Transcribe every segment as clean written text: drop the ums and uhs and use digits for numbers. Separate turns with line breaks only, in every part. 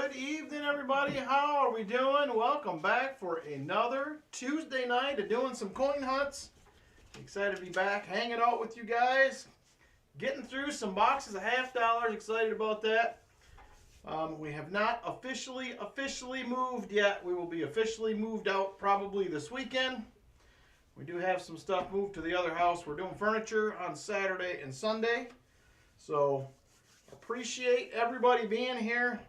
Good evening, everybody. How are we doing? Welcome back for another Tuesday night of doing some coin hunts. Excited to be back hanging out with you guys. Getting through some boxes of $half. Excited about that. We have not officially moved yet. We will be officially moved out probably this weekend. We do have some stuff moved to the other house. We're doing furniture on Saturday and Sunday. So appreciate everybody being here.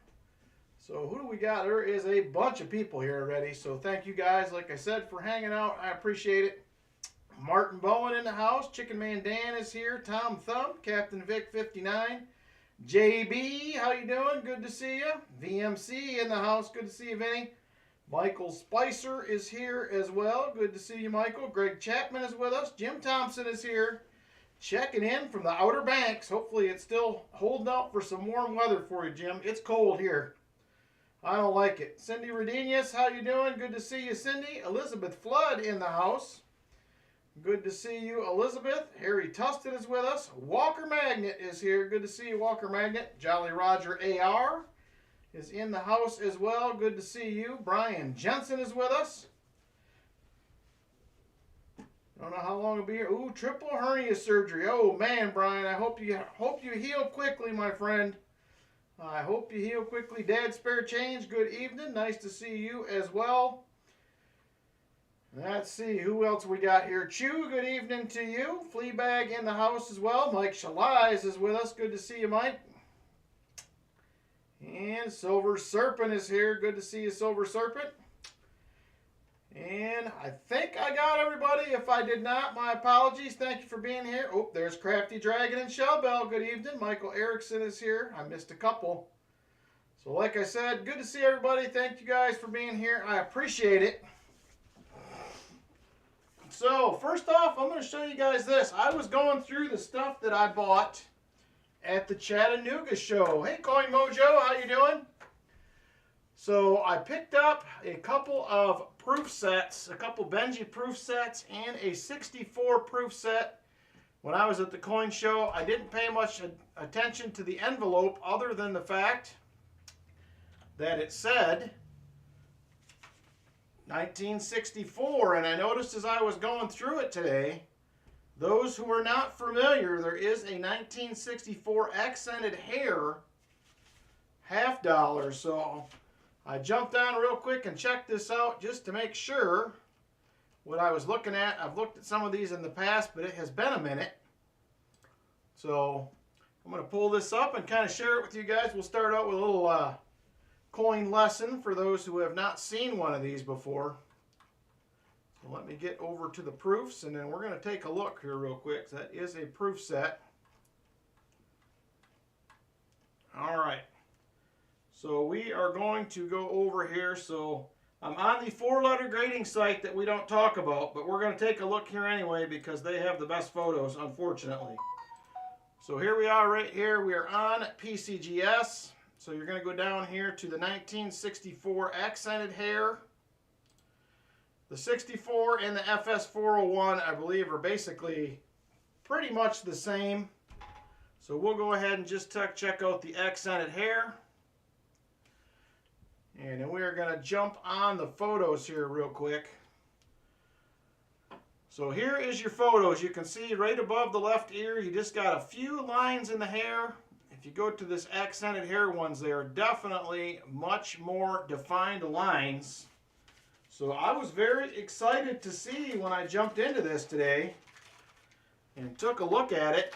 So who do we got? There is a bunch of people here already. So thank you guys, like I said, for hanging out. I appreciate it. Martin Bowen in the house. Chicken Man Dan is here. Tom Thumb. Captain Vic 59. JB, how you doing? Good to see you. VMC in the house. Good to see you, Vinny. Michael Spicer is here as well. Good to see you, Michael. Greg Chapman is with us. Jim Thompson is here. Checking in from the Outer Banks. Hopefully it's still holding out for some warm weather for you, Jim. It's cold here. I don't like it. Cindy Redenius, how you doing? Good to see you, Cindy. Elizabeth Flood in the house. Good to see you, Elizabeth. Harry Tustin is with us. Walker Magnet is here. Good to see you, Walker Magnet. Jolly Roger AR is in the house as well. Good to see you. Brian Jensen is with us. Don't know how long it'll be here. Ooh, triple hernia surgery. Oh man, Brian, I hope you heal quickly, my friend. I hope you heal quickly. Dad Spare Change, good evening. Nice to see you as well. Let's see, who else we got here? Chew, good evening to you. Fleabag in the house as well. Mike Shalais is with us. Good to see you, Mike. And Silver Serpent is here. Good to see you, Silver Serpent. And I think I got everybody. If I did not, my apologies. Thank you for being here. Oh, there's Crafty Dragon and Shellbell. Good evening. Michael Erickson is here. I missed a couple. So like I said, good to see everybody. Thank you guys for being here. I appreciate it. So first off, I'm going to show you guys this. I was going through the stuff that I bought at the Chattanooga show. Hey, Coin Mojo, how you doing? So I picked up a couple of proof sets, a couple Benji proof sets and a 64 proof set when I was at the coin show. I didn't pay much attention to the envelope other than the fact that it said 1964, and I noticed as I was going through it today, those who are not familiar, there is a 1964 accented hair $half. So I jumped on real quick and checked this out just to make sure what I was looking at. I've looked at some of these in the past, but it has been a minute. So I'm going to pull this up and kind of share it with you guys. We'll start out with a little coin lesson for those who have not seen one of these before. So let me get over to the proofs, and then we're going to take a look here real quick. That is a proof set. All right. So we are going to go over here. So I'm on the 4-letter grading site that we don't talk about, but we're going to take a look here anyway because they have the best photos, unfortunately. So here we are right here. We are on PCGS. So you're going to go down here to the 1964 accented hair. The 64 and the FS401, I believe, are basically pretty much the same. So we'll go ahead and just check out the accented hair. And then we are going to jump on the photos here real quick. So here is your photos. You can see right above the left ear, you just got a few lines in the hair. If you go to this accented hair ones, they are definitely much more defined lines. So I was very excited to see when I jumped into this today and took a look at it.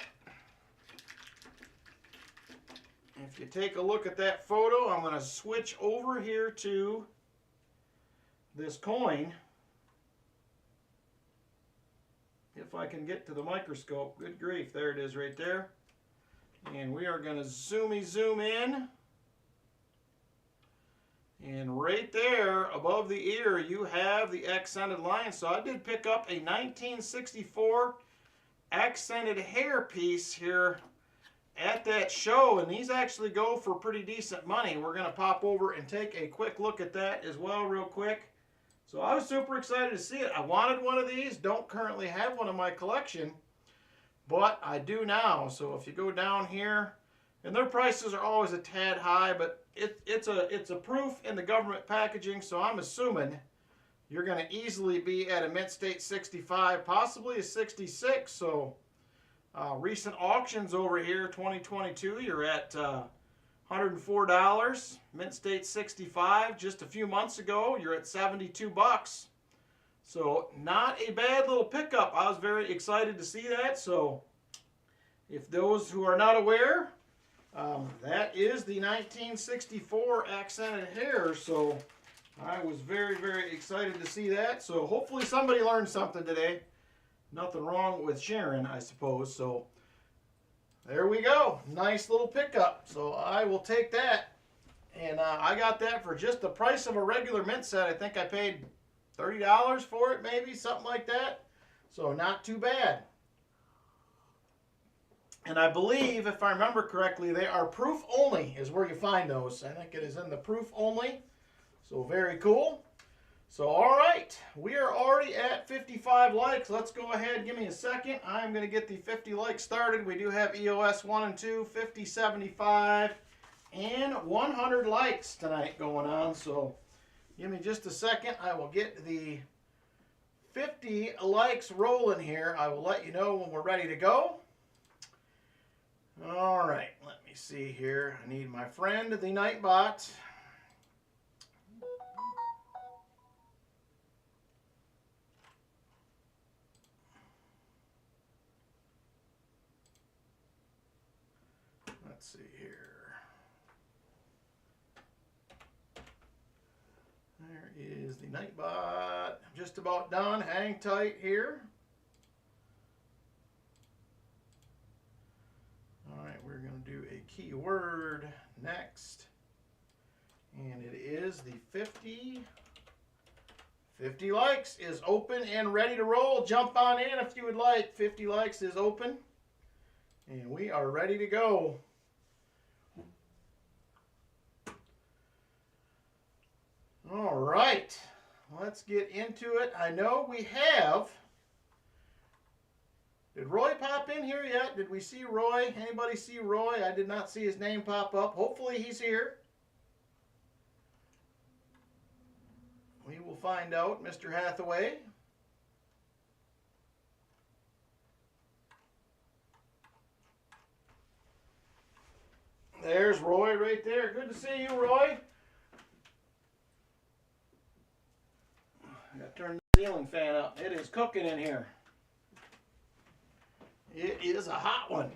If you take a look at that photo, I'm going to switch over here to this coin. If I can get to the microscope. Good grief, there it is right there. And we are going to zoom in. And right there above the ear you have the accented line. So I did pick up a 1964 accented hair piece here at that show, and these actually go for pretty decent money. We're going to pop over and take a quick look at that as well real quick. So I was super excited to see it. I wanted one of these. Don't currently have one in my collection, but I do now. So if you go down here And their prices are always a tad high, but it's a proof in the government packaging, so I'm assuming you're going to easily be at a mint state 65, possibly a 66. So recent auctions over here, 2022, you're at $104. Mint state 65. Just a few months ago, you're at 72 bucks. So not a bad little pickup. I was very excited to see that. So if those who are not aware, that is the 1964 accented hair. So I was very, very excited to see that. So hopefully somebody learned something today. Nothing wrong with sharing, I suppose. So there we go. Nice little pickup. So I will take that. And I got that for just the price of a regular mint set. I think I paid $30 for it, maybe, something like that. So not too bad. And I believe, if I remember correctly, they are proof only is where you find those. I think it is in the proof only. So very cool. So all right, we are already at 55 likes. Let's go ahead, give me a second. I'm going to get the 50 likes started. We do have EOS 1 and 2, 50, 75, and 100 likes tonight going on. So give me just a second. I will get the 50 likes rolling here. I will let you know when we're ready to go. All right, let me see here. I need my friend, the Nightbot. Let's see here. There is the Nightbot. Just about done. Hang tight here. All right, we're going to do a keyword next. And it is the 50. 50 likes is open and ready to roll. Jump on in if you would like. 50 likes is open. And we are ready to go. All right, let's get into it. I know we have. Did Roy pop in here yet? Did we see Roy? Anybody see Roy? I did not see his name pop up. Hopefully he's here. We will find out, Mr. Hathaway. There's Roy right there. Good to see you, Roy. I got to turn the ceiling fan up. It is cooking in here. It is a hot one.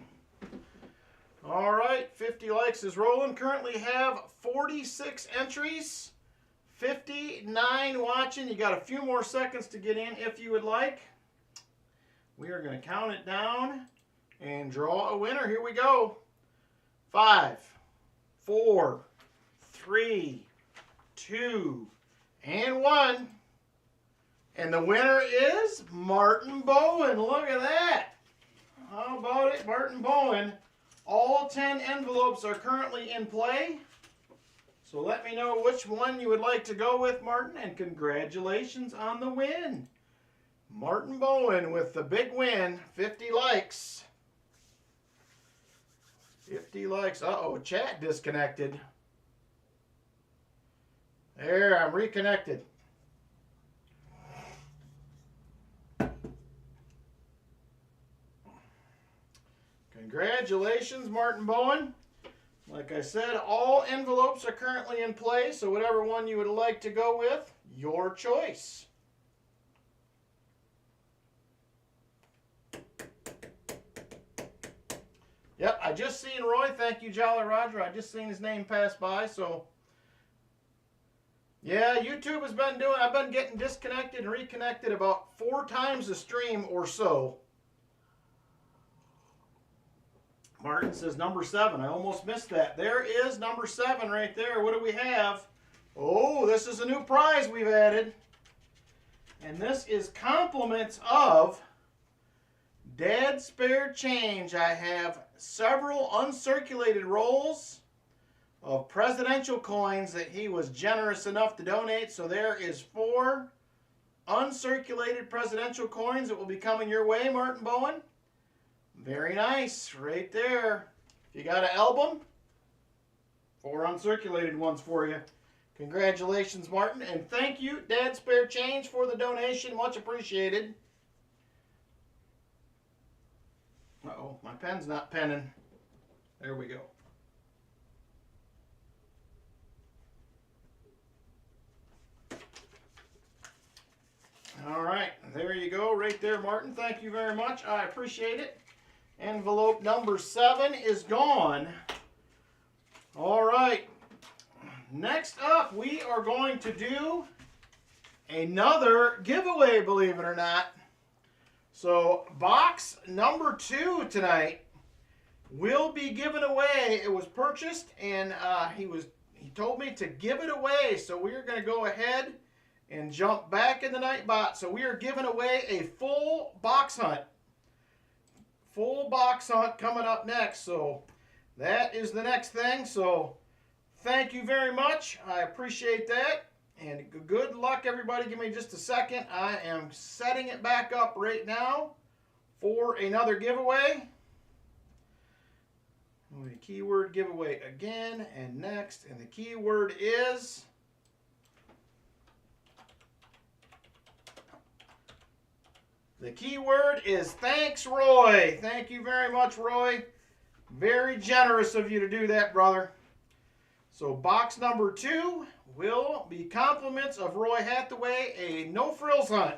All right, 50 likes is rolling. Currently have 46 entries, 59 watching. You got a few more seconds to get in if you would like. We are going to count it down and draw a winner. Here we go. 5, 4, 3, 2, and 1. And the winner is Martin Bowen. Look at that. How about it, Martin Bowen? All 10 envelopes are currently in play. So let me know which one you would like to go with, Martin, and congratulations on the win. Martin Bowen with the big win, 50 likes. 50 likes. Uh-oh, chat disconnected. There, I'm reconnected. Congratulations, Martin Bowen. Like I said, all envelopes are currently in play, so whatever one you would like to go with, your choice. Yep, I just seen Roy. Thank you, Jolly Roger. I just seen his name pass by, so. Yeah, YouTube has been doing, I've been getting disconnected and reconnected about 4 times a stream or so. Martin says number 7. I almost missed that. There is number 7 right there. What do we have? Oh, this is a new prize we've added. And this is compliments of Dad Spare Change. I have several uncirculated rolls of presidential coins that he was generous enough to donate. So there is 4 uncirculated presidential coins that will be coming your way, Martin Bowen. Very nice, right there. If you got an album, 4 uncirculated ones for you. Congratulations, Martin, and thank you, Dad Spare Change, for the donation. Much appreciated. Uh-oh, my pen's not penning. There we go. All right, there you go, right there, Martin. Thank you very much. I appreciate it. Envelope number 7 is gone. All right. Next up, we are going to do another giveaway, believe it or not. So, box number 2 tonight will be given away. It was purchased, and he told me to give it away. So we are going to go ahead and jump back in the Nightbot. So we are giving away a full box hunt. Full box hunt coming up next. So that is the next thing. So thank you very much. I appreciate that. And good luck, everybody. Give me just a second. I am setting it back up right now for another giveaway. The keyword giveaway again and next. And the keyword is... the keyword is thanks, Roy. Thank you very much, Roy. Very generous of you to do that, brother. So box number 2 will be compliments of Roy Hathaway, a no-frills hunt.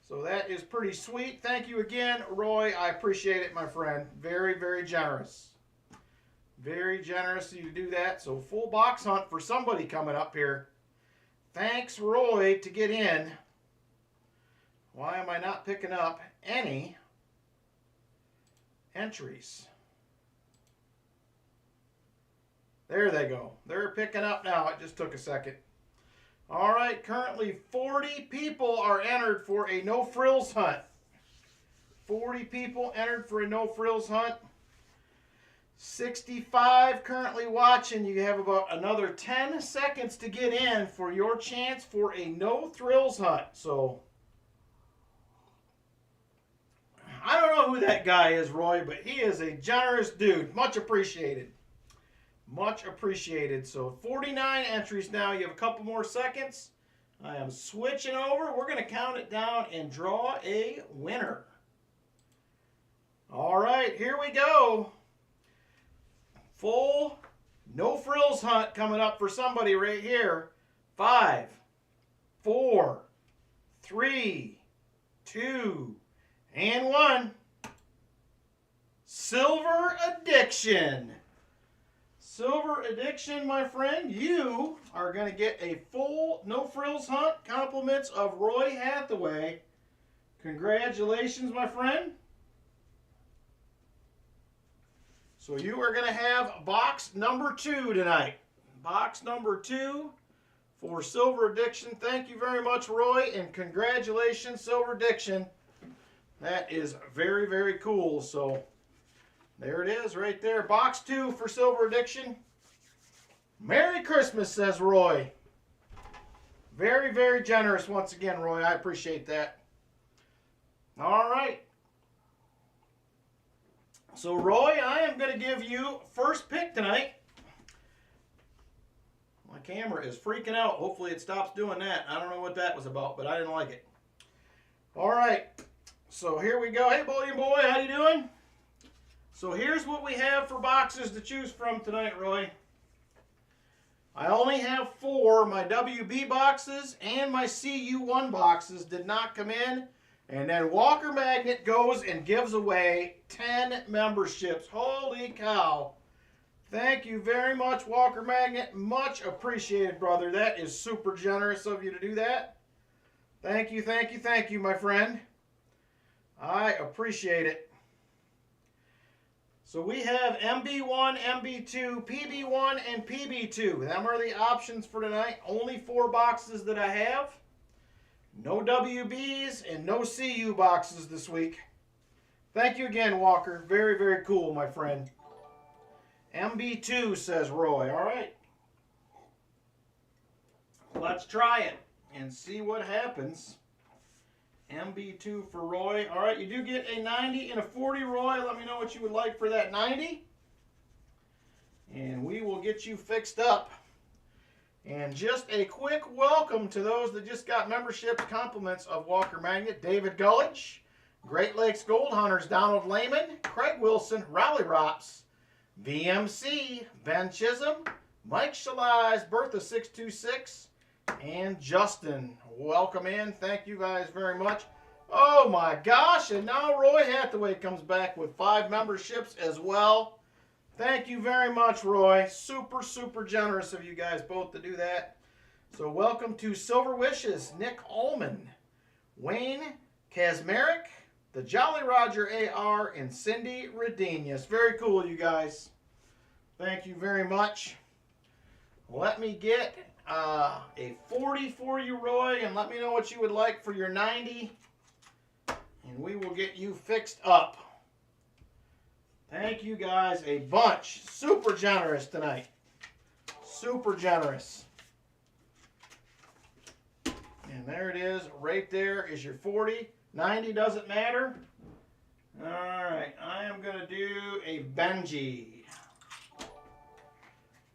So that is pretty sweet. Thank you again, Roy. I appreciate it, my friend. Very, very generous. Very generous of you to do that. So full box hunt for somebody coming up here. Thanks, Roy, to get in. Why am I not picking up any entries? There they go. They're picking up now. It just took a second. All right, currently 40 people are entered for a no-frills hunt. 40 people entered for a no-frills hunt. 65 currently watching. You have about another 10 seconds to get in for your chance for a no-thrills hunt. So I don't know who that guy is, Roy, but he is a generous dude. Much appreciated. Much appreciated. So 49 entries now. You have a couple more seconds. I am switching over. We're going to count it down and draw a winner. All right, here we go. Full no-frills hunt coming up for somebody right here. 5, 4, 3, 2, and 1. Silver Addiction. Silver Addiction, my friend, you are going to get a full no-frills hunt. Compliments of Roy Hathaway. Congratulations, my friend. So you are going to have box number 2 tonight. Box number 2 for Silver Addiction. Thank you very much, Roy, and congratulations, Silver Addiction. That is very, very cool. So there it is right there. Box 2 for Silver Addiction. Merry Christmas, says Roy. Very, very generous once again, Roy. I appreciate that. All right. So, Roy, I am going to give you first pick tonight. My camera is freaking out. Hopefully it stops doing that. I don't know what that was about, but I didn't like it. All right. So here we go. Hey, Bullion Boy, how you doing? So here's what we have for boxes to choose from tonight, Roy. I only have 4. My WB boxes and my CU1 boxes did not come in. And then Walker Magnet goes and gives away 10 memberships. Holy cow. Thank you very much, Walker Magnet. Much appreciated, brother. That is super generous of you to do that. Thank you, thank you, thank you, my friend. I appreciate it. So we have MB1, MB2, PB1, and PB2. Them are the options for tonight. Only 4 boxes that I have. No WBs and no CU boxes this week. Thank you again, Walker. Very, very cool, my friend. MB2, says Roy. All right. Let's try it and see what happens. MB2 for Roy. All right, you do get a 90 and a 40, Roy. Let me know what you would like for that 90. get you fixed up. And just a quick welcome to those that just got membership compliments of Walker Magnet. David Gullidge, Great Lakes Gold Hunters, Donald Lehman, Craig Wilson, Raleigh Rops, VMC, Ben Chisholm, Mike Shalais, Bertha626, and Justin. Welcome in. Thank you guys very much. Oh my gosh, and now Roy Hathaway comes back with 5 memberships as well. Thank you very much, Roy. Super, super generous of you guys both to do that. So welcome to Silver Wishes, Nick Allman, Wayne Kazmarek, the Jolly Roger AR, and Cindy Redenius. Very cool, you guys. Thank you very much. Let me get a 40 for you, Roy, and let me know what you would like for your 90, and we will get you fixed up. Thank you guys a bunch. Super generous tonight. Super generous. And there it is. Right there is your 40. 90 doesn't matter. All right. I am going to do a Benji.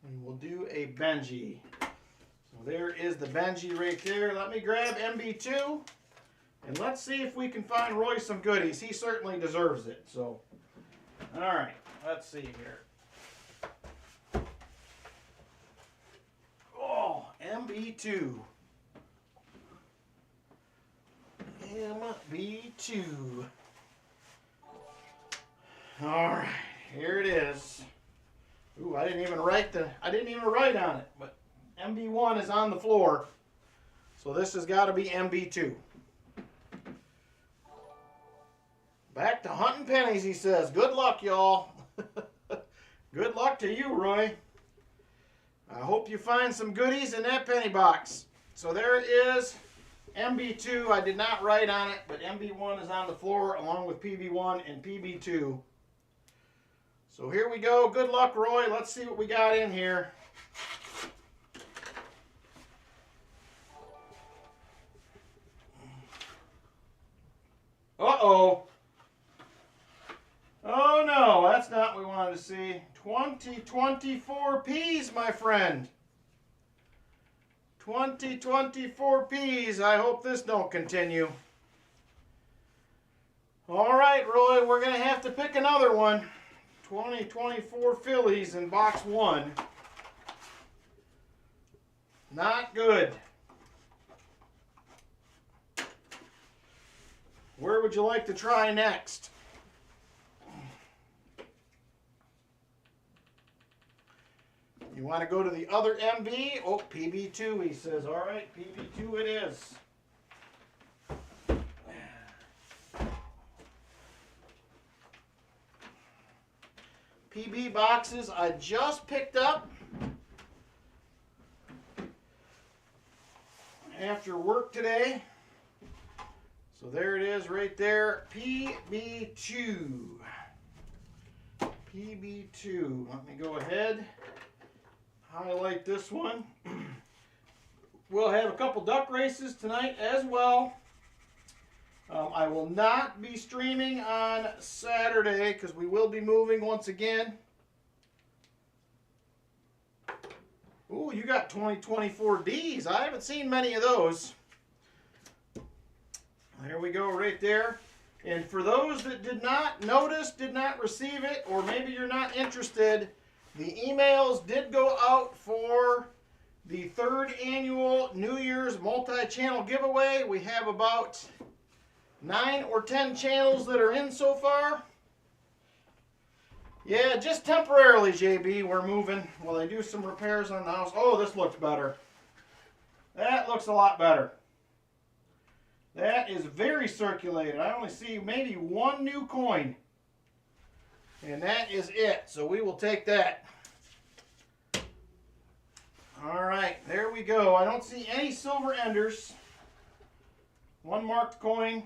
We will do a Benji. So there is the Benji right there. Let me grab MB2. And let's see if we can find Roy some goodies. He certainly deserves it. So, all right. Let's see here. Oh, MB2. MB2. All right, here it is. Ooh, I didn't even write on it, but MB1 is on the floor. So this has got to be MB2. Back to hunting pennies, he says. Good luck, y'all. Good luck to you, Roy. I hope you find some goodies in that penny box. So there it is. MB2, I did not write on it, but MB1 is on the floor along with PB1 and PB2. So here we go. Good luck, Roy. Let's see what we got in here. Uh-oh. Oh, no, that's not what we wanted to see. 2024 Ps, my friend. 2024 Ps. I hope this don't continue. All right, Roy, we're going to have to pick another one. 2024 Phillies in box 1. Not good. Where would you like to try next? You want to go to the other MB? Oh, PB2, he says. All right, PB2 it is. PB boxes I just picked up after work today. So there it is right there, PB2. PB2. Let me go ahead, highlight this one. We'll have a couple duck races tonight as well. I will not be streaming on Saturday because we will be moving once again. Ooh, you got 2024 Ds. I haven't seen many of those. There we go right there. And for those that did not notice, did not receive it, or maybe you're not interested, the emails did go out for the 3rd annual New Year's multi-channel giveaway. We have about 9 or 10 channels that are in so far. Yeah, just temporarily, JB, we're moving while they do some repairs on the house. Oh, this looks better. That looks a lot better. That is very circulated. I only see maybe one new coin. And that is it. So we will take that. All right, there we go. I don't see any silver enders. One marked coin.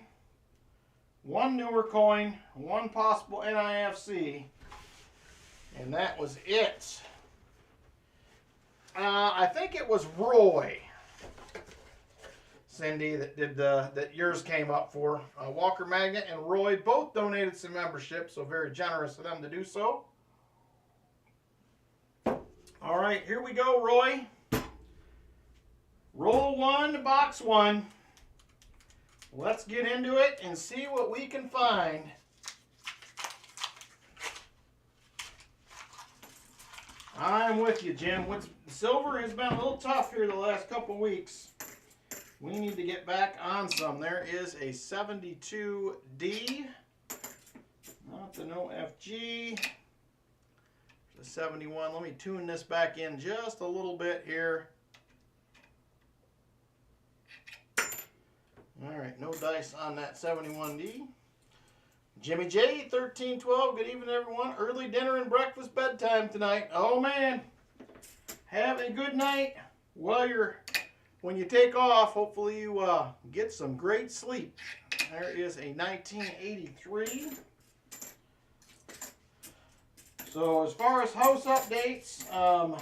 One newer coin. One possible NIFC. And that was it. I think it was Roy, Cindy, that did that yours came up for. Walker Magnet and Roy both donated some membership, so very generous of them to do so. All All right, here we go, Roy. Roll 1, box 1. Let's get into it and see what we can find. I'm with you, Jim. Silver has been a little tough here the last couple weeks. We need to get back on some. There is a 72D. Not the no FG. The 71. Let me tune this back in just a little bit here. All right, no dice on that 71D. Jimmy J, 1312. Good evening, everyone. Early dinner and breakfast bedtime tonight. Oh, man. Have a good night when you take off. Hopefully you get some great sleep. There is a 1983. So as far as house updates, I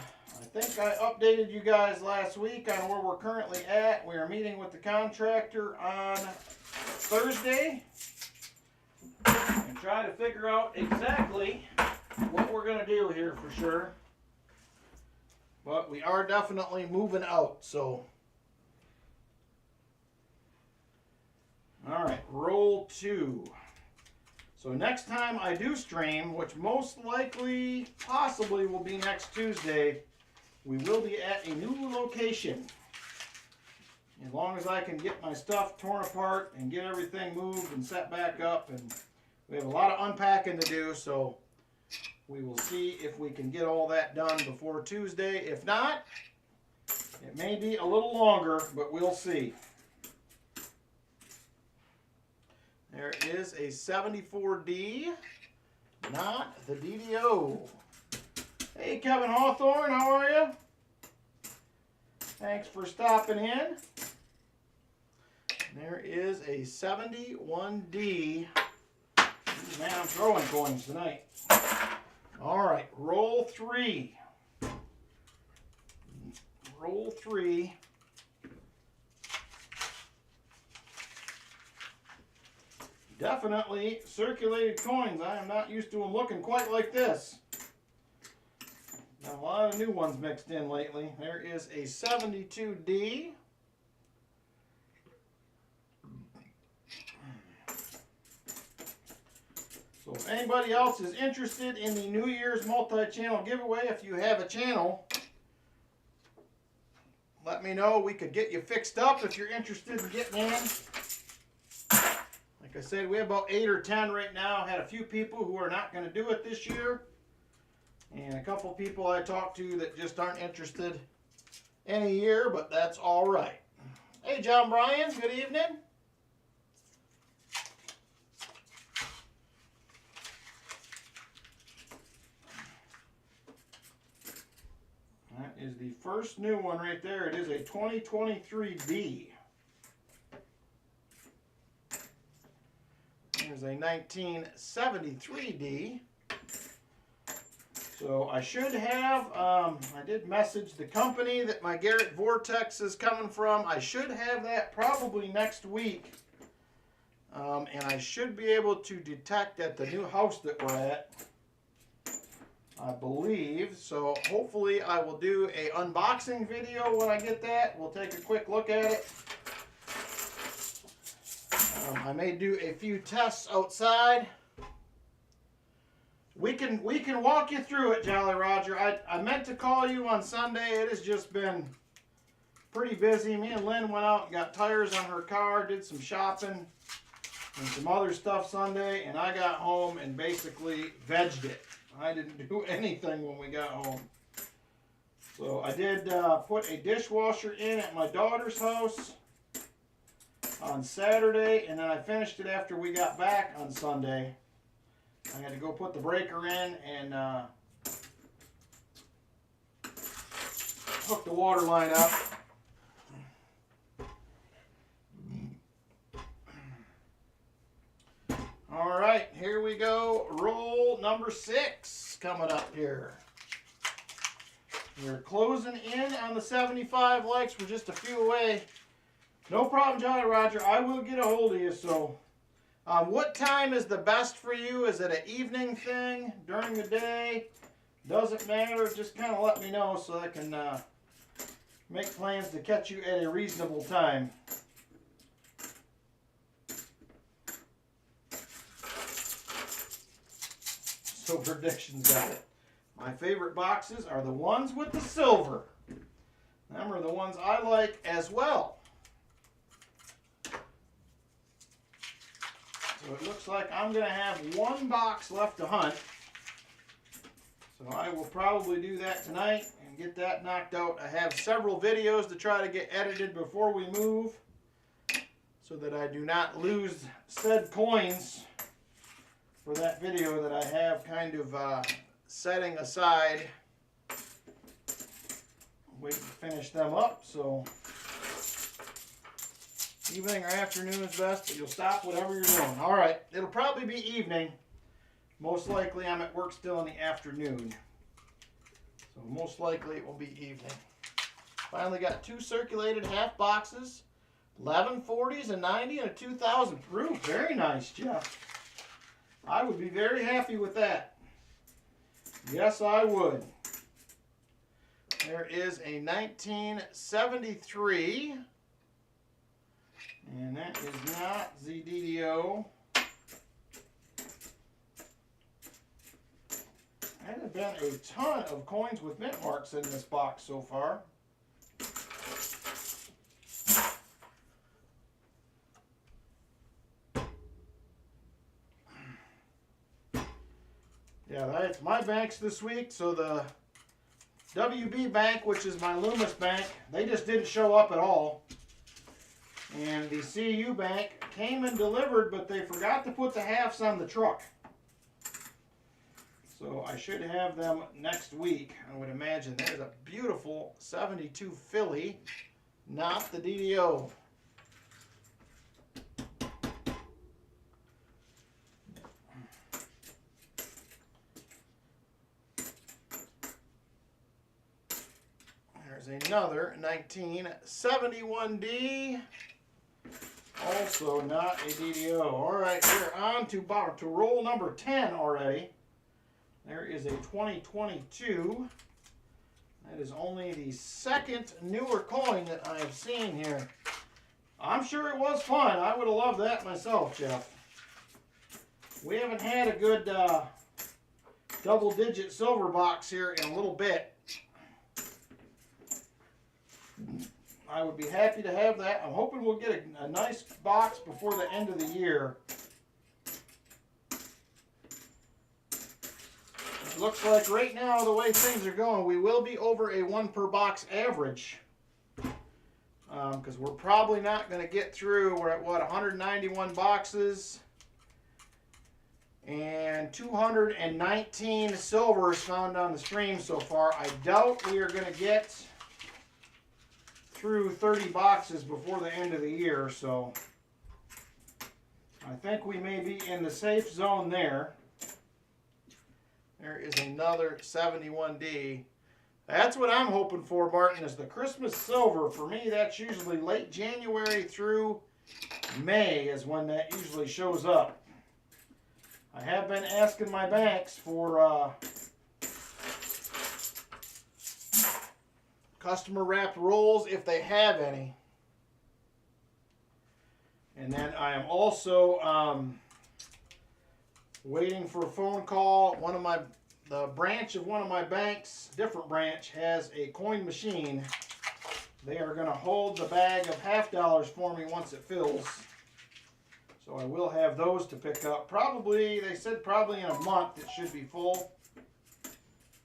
think I updated you guys last week on where we're currently at. We are meeting with the contractor on Thursday and try to figure out exactly what we're going to do here for sure. But we are definitely moving out, so. All right, roll 2. So next time I do stream, which most likely, possibly will be next Tuesday, we will be at a new location. As long as I can get my stuff torn apart and get everything moved and set back up. And we have a lot of unpacking to do, so we will see if we can get all that done before Tuesday. If not, it may be a little longer, but we'll see. There is a 74D, not the DDO. Hey, Kevin Hawthorne, how are you? Thanks for stopping in. There is a 71D. Man, I'm throwing coins tonight. All right, roll 3. Roll 3. Definitely circulated coins. I am not used to them looking quite like this. Got a lot of new ones mixed in lately. There is a 72D. So if anybody else is interested in the New Year's multi-channel giveaway, if you have a channel, let me know. We could get you fixed up if you're interested in getting in. Like I said, we have about 8 or 10 right now. Had a few people who are not going to do it this year. And a couple people I talked to that just aren't interested any year, but that's all right. Hey, John Bryan, good evening. That is the first new one right there. It is a 2023B. There's a 1973D. So I should have, I did message the company that my Garrett Vortex is coming from. I should have that probably next week. And I should be able to detect at the new house that we're at, I believe. So hopefully I will do a unboxing video when I get that. We'll take a quick look at it. I may do a few tests outside. We can walk you through it, Jolly Roger. I meant to call you on Sunday. It has just been pretty busy. Me and Lynn went out and got tires on her car, did some shopping and some other stuff Sunday, and I got home and basically vegged it. I didn't do anything when we got home. So I did put a dishwasher in at my daughter's house on Saturday, and then I finished it after we got back on Sunday. I had to go put the breaker in and hook the water line up. All right, here we go. Roll number 6 coming up here. We're closing in on the 75 likes. We're just a few away. No problem, Jolly Roger. I will get a hold of you. So, what time is the best for you? Is it an evening thing, during the day? Doesn't matter, just kind of let me know so I can make plans to catch you at a reasonable time. So predictions got it. My favorite boxes are the ones with the silver. Them are the ones I like as well. So it looks like I'm going to have one box left to hunt. So I will probably do that tonight and get that knocked out. I have several videos to try to get edited before we move so that I do not lose said coins for that video that I have kind of setting aside. Wait to finish them up, so evening or afternoon is best, but you'll stop whatever you're doing. All right, it'll probably be evening. Most likely I'm at work still in the afternoon. So most likely it will be evening. Finally got 2 circulated half boxes, 1140s, a 90, and a 2000 proof. Very nice, Jeff. I would be very happy with that. Yes, I would. There is a 1973. And that is not the DDO. There have been a ton of coins with mint marks in this box so far. Yeah, that's my banks this week. So the WB Bank, which is my Loomis Bank, they just didn't show up at all. And the CU Bank came and delivered, but they forgot to put the halves on the truck. So I should have them next week, I would imagine. There's a beautiful 72 Philly, not the DDO. There's another 1971D. Also not a DDO. All right, we're on to roll number 10 already. There is a 2022. That is only the second newer coin that I have seen here. I'm sure it was fun. I would have loved that myself, Jeff. We haven't had a good double-digit silver box here in a little bit. I would be happy to have that. I'm hoping we'll get a nice box before the end of the year. It looks like right now, the way things are going, we will be over a 1 per box average. Because we're probably not going to get through, we're at what, 191 boxes. And 219 silvers found on the stream so far. I doubt we are going to get through 30 boxes before the end of the year, so I think we may be in the safe zone there. There is another 71D. That's what I'm hoping for, Martin, is the Christmas silver. For me, that's usually late January through May is when that usually shows up. I have been asking my banks for customer wrapped rolls if they have any. And then I am also waiting for a phone call. The branch of one of my banks, different branch, has a coin machine. They are going to hold the bag of $50 for me once it fills. So I will have those to pick up. Probably, they said probably in a month it should be full.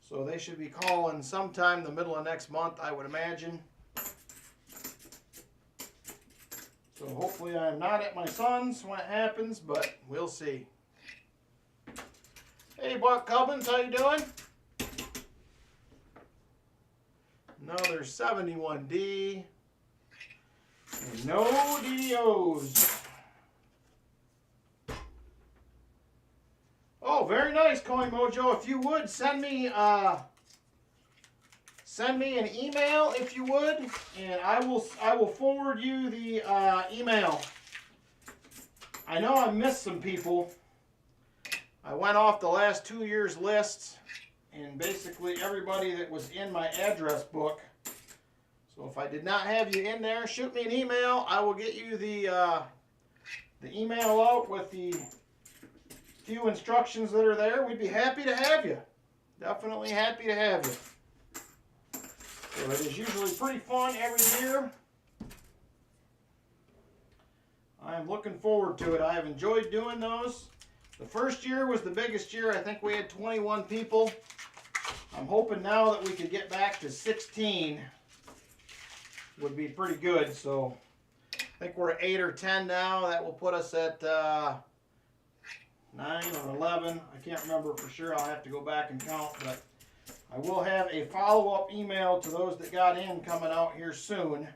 So they should be calling sometime the middle of next month, I would imagine. So hopefully I'm not at my son's when it happens, but we'll see. Hey, Buck Cubbins, how you doing? Another 71D. And no DDOs. Oh, very nice, Coin Mojo. If you would, send me an email, if you would, and I will forward you the email. I know I missed some people. I went off the last 2 years' lists, and basically everybody that was in my address book. So if I did not have you in there, shoot me an email. I will get you the email out with the few instructions that are there. We'd be happy to have you. Definitely happy to have you. So it is usually pretty fun every year. I'm looking forward to it. I have enjoyed doing those. The first year was the biggest year. I think we had 21 people. I'm hoping now that we could get back to 16 would be pretty good. So I think we're at 8 or 10 now. That will put us at 9 or 11. I can't remember for sure. I'll have to go back and count, but I will have a follow-up email to those that got in coming out here soon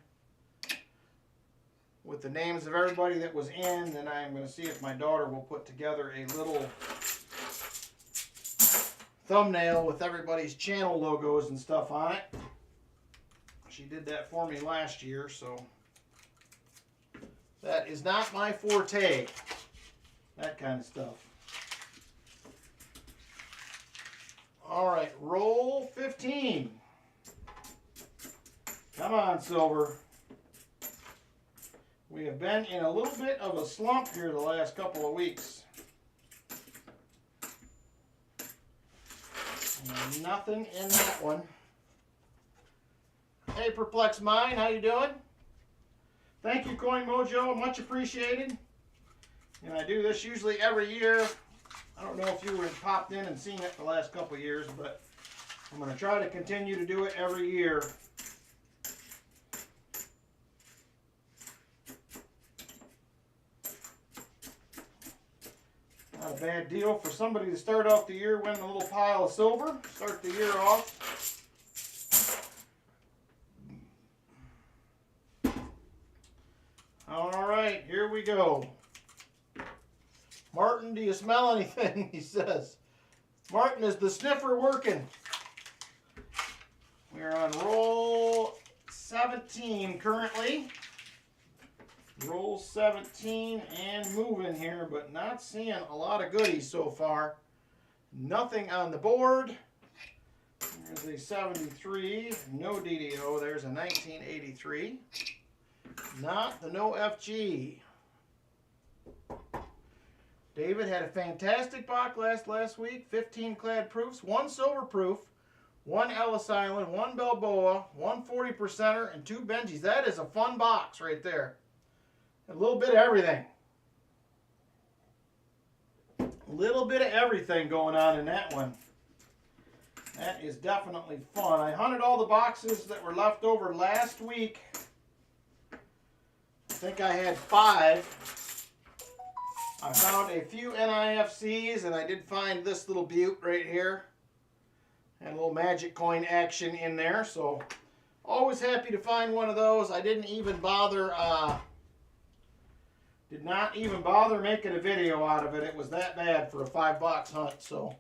with the names of everybody that was in. Then I'm going to see if my daughter will put together a little thumbnail with everybody's channel logos and stuff on it. She did that for me last year, so that is not my forte, that kind of stuff. All right, roll 15. Come on, Silver. We have been in a little bit of a slump here the last couple of weeks. And nothing in that one. Hey, Perplex Mind, how you doing? Thank you, Coin Mojo, much appreciated. And I do this usually every year. I don't know if you were popped in and seen it the last couple of years, but I'm going to try to continue to do it every year. Not a bad deal for somebody to start off the year winning a little pile of silver. Start the year off. All right, here we go. Martin, do you smell anything? He says. Martin, is the sniffer working? We're on roll 17 currently. Roll 17 and moving here, but not seeing a lot of goodies so far. Nothing on the board. There's a 73, no DDO. There's a 1983. Not the no FG. David had a fantastic box last week. 15 clad proofs, 1 silver proof, 1 Ellis Island, 1 Balboa, 1 40%er, and 2 Benjis. That is a fun box right there. A little bit of everything. A little bit of everything going on in that one. That is definitely fun. I hunted all the boxes that were left over last week. I think I had 5. I found a few NIFCs, and I did find this little beaut right here. And a little magic coin action in there, so always happy to find one of those. I didn't even bother, did not even bother making a video out of it. It was that bad for a $5 hunt, so.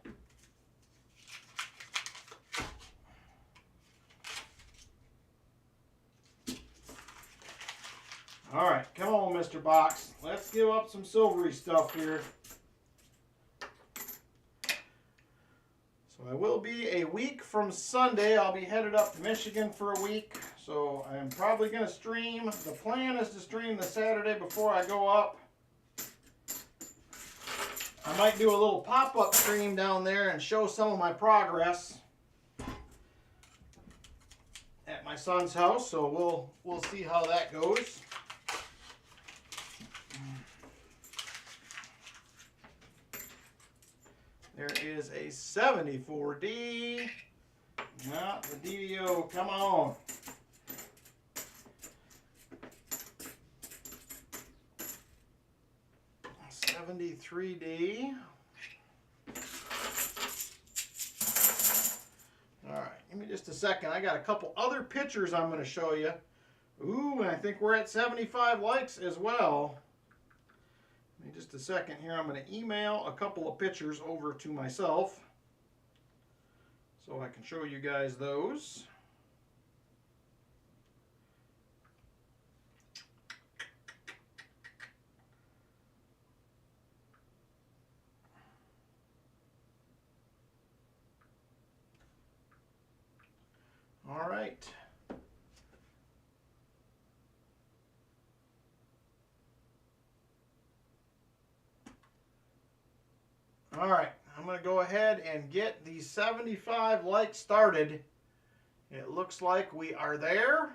All right, come on, Mr. Box. Let's give up some silvery stuff here. So I will be a week from Sunday. I'll be headed up to Michigan for a week. So I'm probably going to stream. The plan is to stream the Saturday before I go up. I might do a little pop-up stream down there and show some of my progress at my son's house. So we'll see how that goes. There is a 74D. Not the DDO. Come on. A 73D. All right, give me just a second. I got a couple other pictures I'm going to show you. Ooh, and I think we're at 75 likes as well. Give me just a second here. I'm going to email a couple of pictures over to myself so I can show you guys those. right. All right, I'm going to go ahead and get the 75 likes started. It looks like we are there.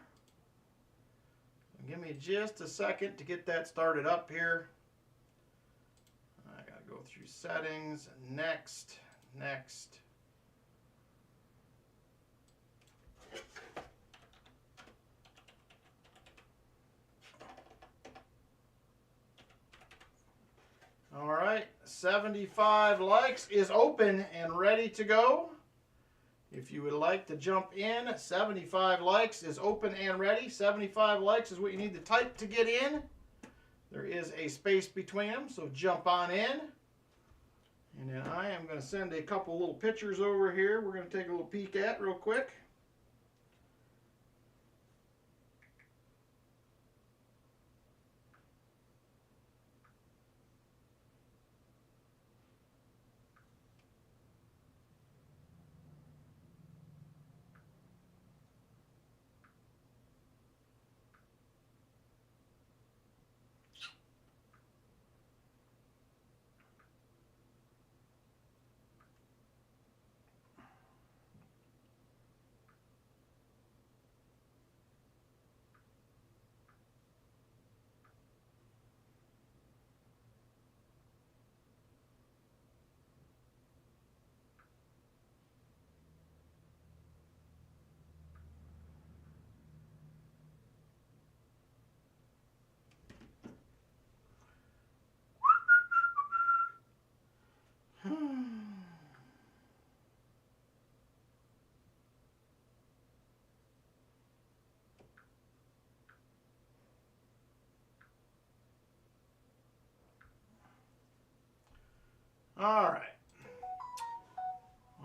Give me just a second to get that started up here. I got to go through settings, next. All right, 75 likes is open and ready to go. If you would like to jump in, 75 likes is open and ready. 75 likes is what you need to type to get in. There is a space between them, so jump on in. And then I am going to send a couple little pictures over here we're going to take a little peek at real quick.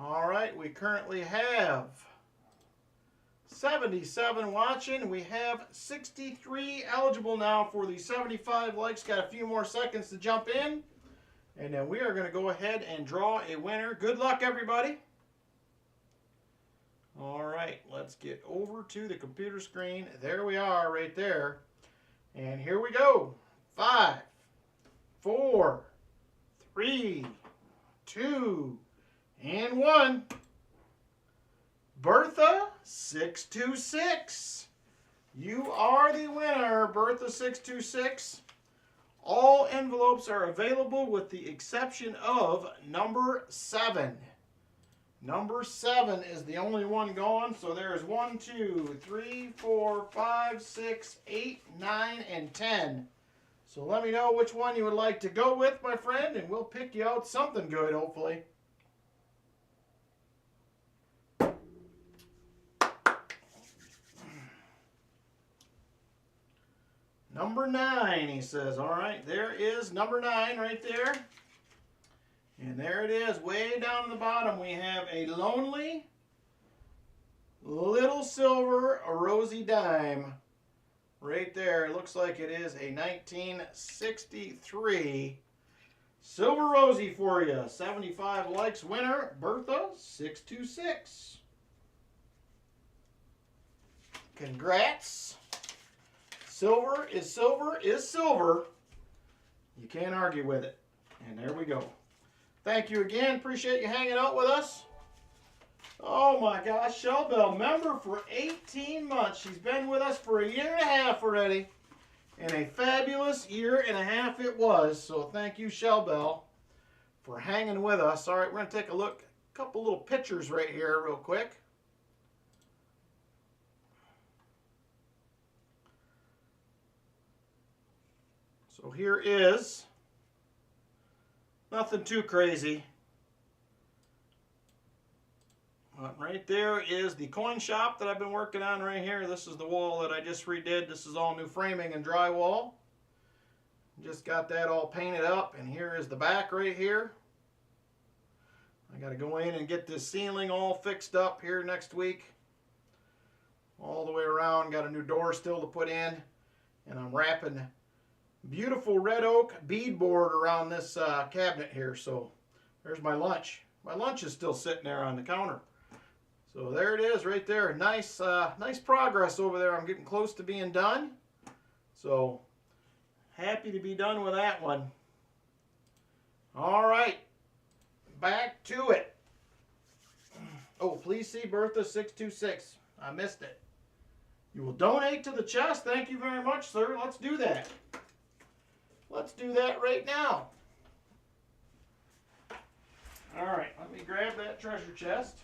All right, we currently have 77 watching. We have 63 eligible now for the 75 likes. Got a few more seconds to jump in. And then we are going to go ahead and draw a winner. Good luck, everybody. All right, let's get over to the computer screen. There we are right there. And here we go. 5, 4, 3, 2, and 1. Bertha 626. You are the winner, Bertha 626. All envelopes are available with the exception of number 7. Number 7 is the only one gone. So there's 1, 2, 3, 4, 5, 6, 8, 9, and 10. So let me know which one you would like to go with, my friend, and we'll pick you out something good, hopefully. Number 9, he says. All right, there is number 9 right there. And there it is, way down at the bottom. We have a lonely little silver rosy dime right there. It looks like it is a 1963 silver rosy for you. 75 likes winner, Bertha 626. Congrats. Silver is silver is silver. You can't argue with it. And there we go. Thank you again. Appreciate you hanging out with us. Oh my gosh, Shell Bell, member for 18 months. She's been with us for a year and a half already. And a fabulous year and a half it was. So thank you, Shell Bell, for hanging with us. All right, we're going to take a look. A couple little pictures right here real quick. So here is nothing too crazy. But right there is the coin shop that I've been working on right here. This is the wall that I just redid. This is all new framing and drywall. Just got that all painted up, and here is the back right here. I got to go in and get this ceiling all fixed up here next week. All the way around. Got a new door still to put in, and I'm wrapping beautiful red oak beadboard around this cabinet here. So there's my lunch. My lunch is still sitting there on the counter. So there it is right there. Nice, nice progress over there. I'm getting close to being done. So happy to be done with that one. All right, back to it. Oh, please see Bertha 626. I missed it. You will donate to the chest. Thank you very much, sir. Let's do that. Let's do that right now. All right, let me grab that treasure chest.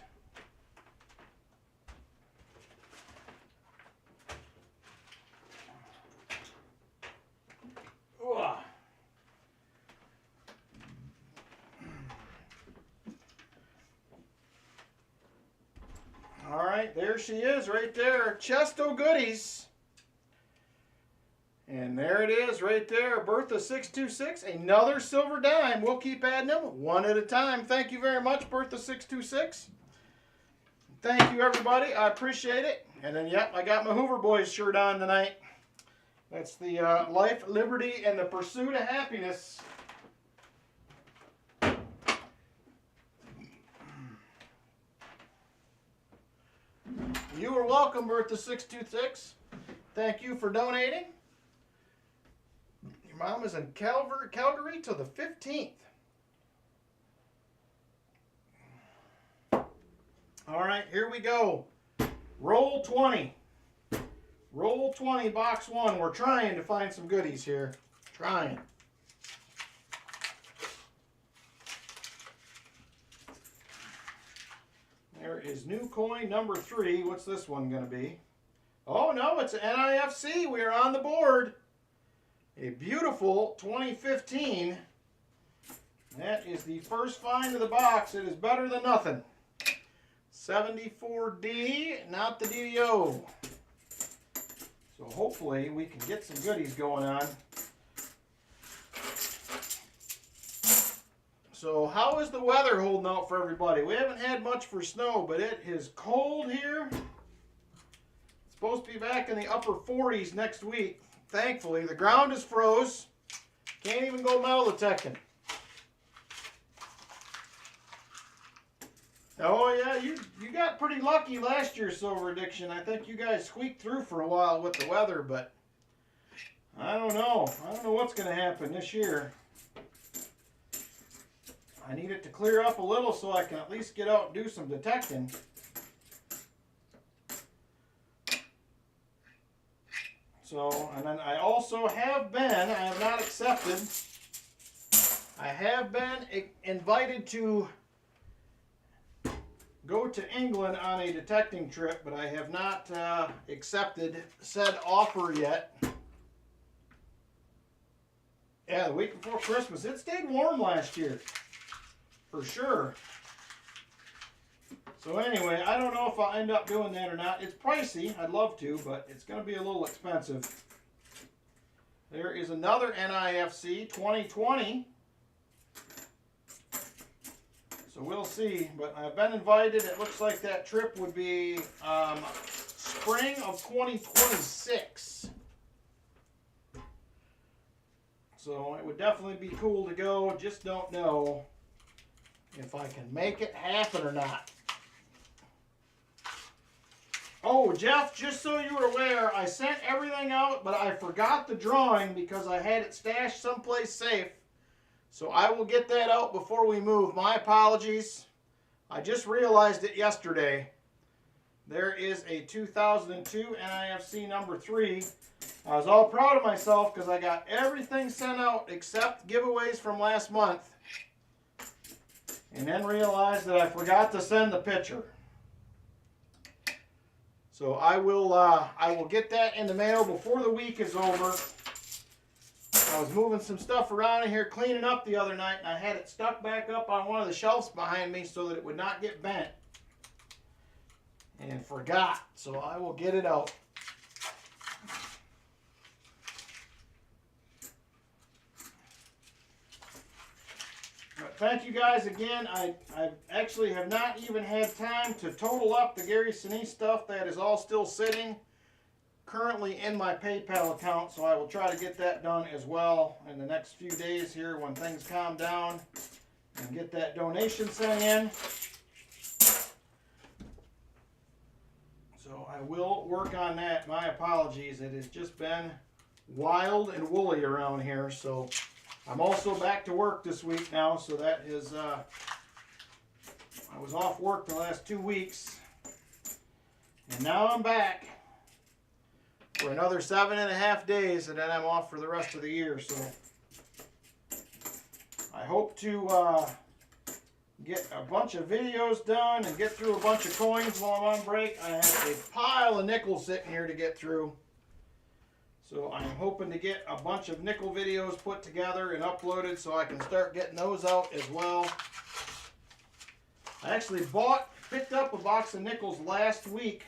Ooh. All right, there she is right there. Chest o' goodies. And there it is right there. Bertha 626. Another silver dime. We'll keep adding them one at a time. Thank you very much, Bertha 626. Thank you, everybody. I appreciate it. And then, yep, I got my Hoover Boys shirt on tonight. That's the Life, Liberty, and the Pursuit of Happiness. You are welcome, Bertha 626. Thank you for donating. Your mom is in Calgary till the 15th. All right, here we go. Roll 20. Roll 20, box 1. We're trying to find some goodies here. Trying. There is new coin number 3. What's this one going to be? Oh, no, it's an NIFC. We are on the board. A beautiful 2015. That is the first find of the box. It is better than nothing. 74D, not the DDO. So hopefully we can get some goodies going on. So how is the weather holding out for everybody? We haven't had much for snow, but it is cold here. It's supposed to be back in the upper 40s next week. Thankfully, the ground is froze. Can't even go metal detecting. Oh yeah, you got pretty lucky last year, Silver Addiction. I think you guys squeaked through for a while with the weather, but I don't know. I don't know what's going to happen this year. I need it to clear up a little so I can at least get out and do some detecting. So, and then I also have been, I have not accepted, I have been invited to go to England on a detecting trip, but I have not accepted said offer yet. Yeah, the week before Christmas. It stayed warm last year, for sure. So anyway, I don't know if I'll end up doing that or not. It's pricey. I'd love to, but it's going to be a little expensive. There is another NIFC 2020. So we'll see, but I've been invited. It looks like that trip would be spring of 2026. So it would definitely be cool to go. Just don't know if I can make it happen or not. Oh, Jeff, just so you were aware, I sent everything out, but I forgot the drawing because I had it stashed someplace safe. So I will get that out before we move. My apologies. I just realized it yesterday. There is a 2002 NIFC number 3. I was all proud of myself because I got everything sent out except giveaways from last month. And then realized that I forgot to send the picture. So I will get that in the mail before the week is over. I was moving some stuff around in here, cleaning up the other night, and I had it stuck back up on one of the shelves behind me so that it would not get bent. And forgot, so I will get it out. But thank you guys again. I actually have not even had time to total up the Gary Sinise stuff. That is all still sitting currently in my PayPal account, so I will try to get that done as well in the next few days here when things calm down and get that donation sent in. I will work on that. My apologies. It has just been wild and woolly around here. So I'm also back to work this week now. So that is, I was off work the last 2 weeks. And now I'm back for another 7.5 days. And then I'm off for the rest of the year. So I hope to get a bunch of videos done and get through a bunch of coins while I'm on break. I have a pile of nickels sitting here to get through. So I'm hoping to get a bunch of nickel videos put together and uploaded so I can start getting those out as well. I actually picked up a box of nickels last week.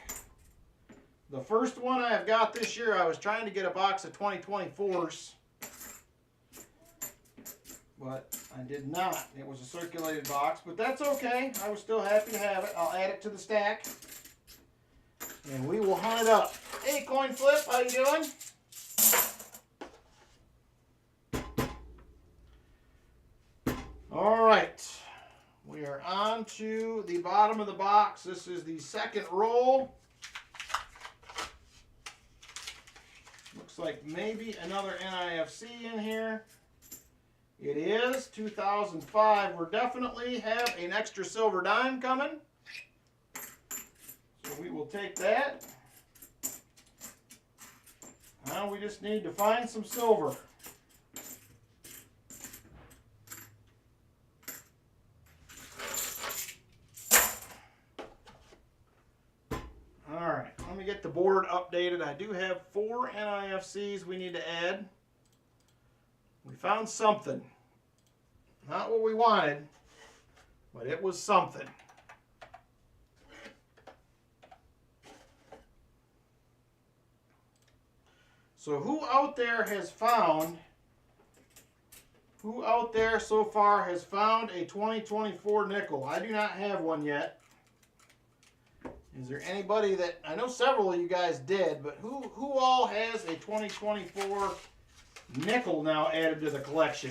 The first one I've got this year, I was trying to get a box of 2024s. But I did not. It was a circulated box, but that's okay. I was still happy to have it. I'll add it to the stack. And we will hunt it up. Hey, Coin Flip, how you doing? All right. We are on to the bottom of the box. This is the second roll. Looks like maybe another NIFC in here. It is 2005. We're definitely have an extra silver dime coming. So we will take that. Now we just need to find some silver. Alright, let me get the board updated. I do have 4 NIFCs we need to add. We found something. Not what we wanted, but it was something. So who out there so far has found a 2024 nickel? I do not have one yet. Is there anybody that, I know several of you guys did, but who all has a 2024 nickel now added to the collection?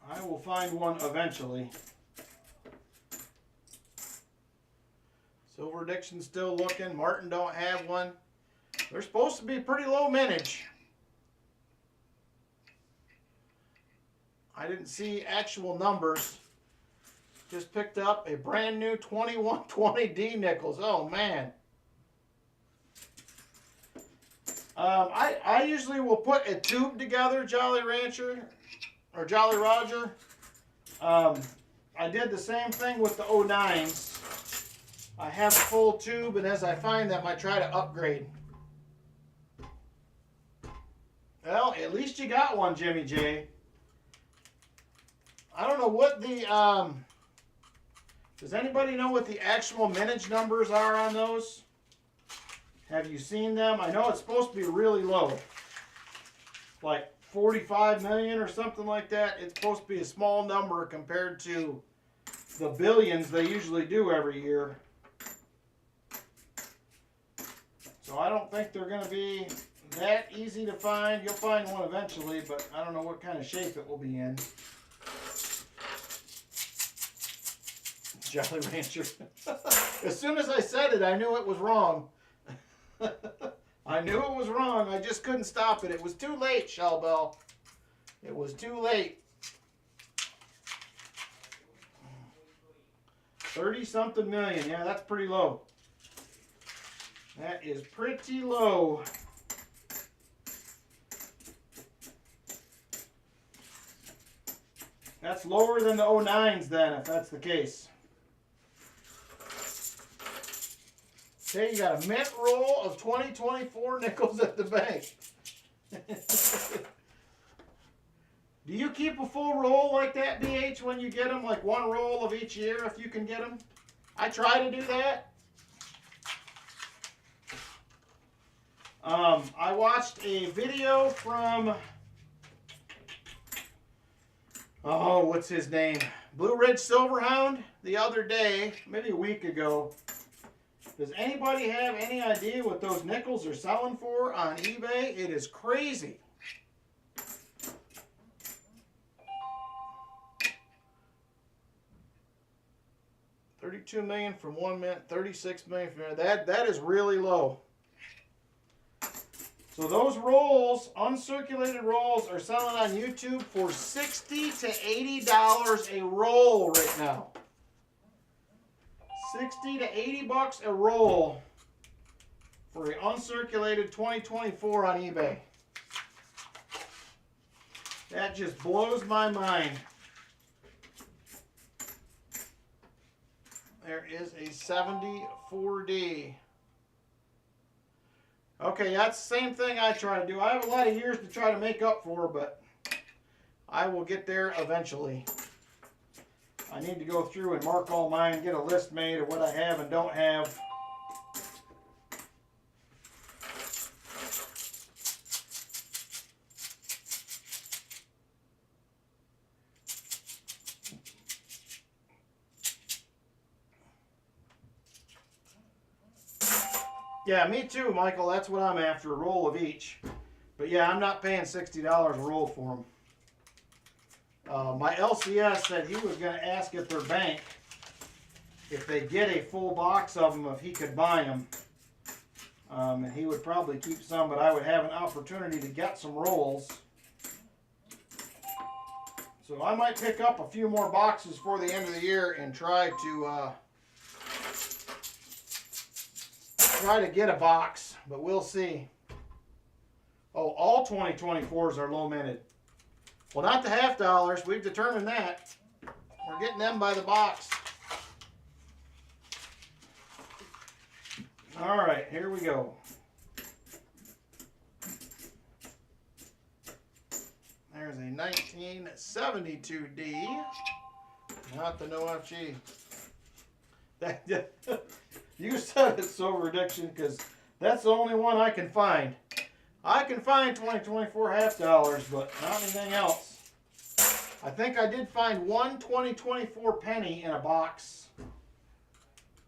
I will find one eventually. Silver Addiction's still looking. Martin don't have one. They're supposed to be pretty low mintage. I didn't see actual numbers. Just picked up a brand new 2120D nickels. Oh, man. I usually will put a tube together, Jolly Rancher, or Jolly Roger. I did the same thing with the 09s. I have a full tube, and as I find them, I try to upgrade. Well, at least you got one, Jimmy J. I don't know what the... does anybody know what the actual mintage numbers are on those? Have you seen them? I know it's supposed to be really low. Like 45 million or something like that. It's supposed to be a small number compared to the billions they usually do every year. So I don't think they're going to be that easy to find. You'll find one eventually, but I don't know what kind of shape it will be in. Jolly Rancher. As soon as I said it, I knew it was wrong. I knew it was wrong. I just couldn't stop it. It was too late, Shellbell. It was too late. 30-something million. Yeah, that's pretty low. That is pretty low. That's lower than the 09s then, if that's the case. Okay, you got a mint roll of 2024 nickels at the bank. Do you keep a full roll like that, BH, when you get them? Like one roll of each year if you can get them? I try to do that. I watched a video from, oh, what's his name? Blue Ridge Silverhound the other day, maybe a week ago. Does anybody have any idea what those nickels are selling for on eBay? It is crazy. 32 million from 1 mint, 36 million from that is really low. So those rolls, uncirculated rolls, are selling on YouTube for $60 to $80 a roll right now. 60 to 80 bucks a roll for an uncirculated 2024 on eBay. That just blows my mind. There is a 74D. Okay, that's the same thing I try to do. I have a lot of years to try to make up for, but I will get there eventually. I need to go through and mark all mine, get a list made of what I have and don't have. Yeah, me too, Michael. That's what I'm after, a roll of each. But yeah, I'm not paying $60 a roll for them. My LCS said he was going to ask at their bank if they get a full box of them, if he could buy them. And he would probably keep some, but I would have an opportunity to get some rolls. So I might pick up a few more boxes for the end of the year and try to get a box, but we'll see. Oh, all 2024s are low minted. Well, not the half dollars. We've determined that. We're getting them by the box. All right, here we go. There's a 1972D. Not the No-FG. You said it, Silver Addiction, because that's the only one I can find. I can find 2024 half dollars, but not anything else. I think I did find one 2024 penny in a box.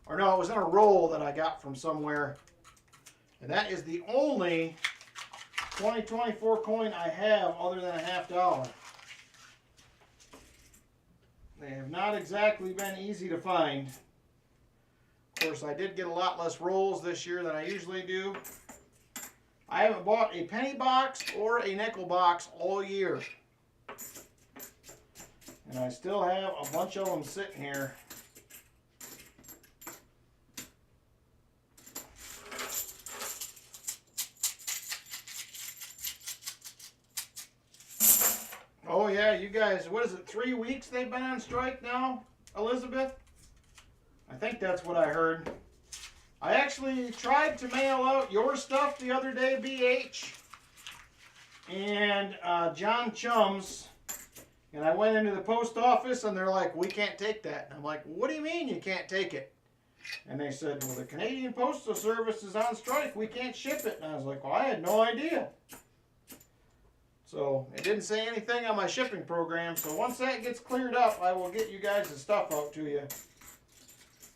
Or no, it was in a roll that I got from somewhere. And that is the only 2024 coin I have other than a half dollar. They have not exactly been easy to find. Of course, I did get a lot less rolls this year than I usually do. I haven't bought a penny box or a nickel box all year. And I still have a bunch of them sitting here. Oh yeah, you guys, what is it, 3 weeks they've been on strike now, Elizabeth? I think that's what I heard. I actually tried to mail out your stuff the other day, BH, and John Chum's, and I went into the post office and they're like, we can't take that. And I'm like, what do you mean you can't take it? And they said, well, the Canadian Postal Service is on strike. We can't ship it. And I was like, well, I had no idea. So it didn't say anything on my shipping program. So once that gets cleared up, I will get you guys the stuff out to you.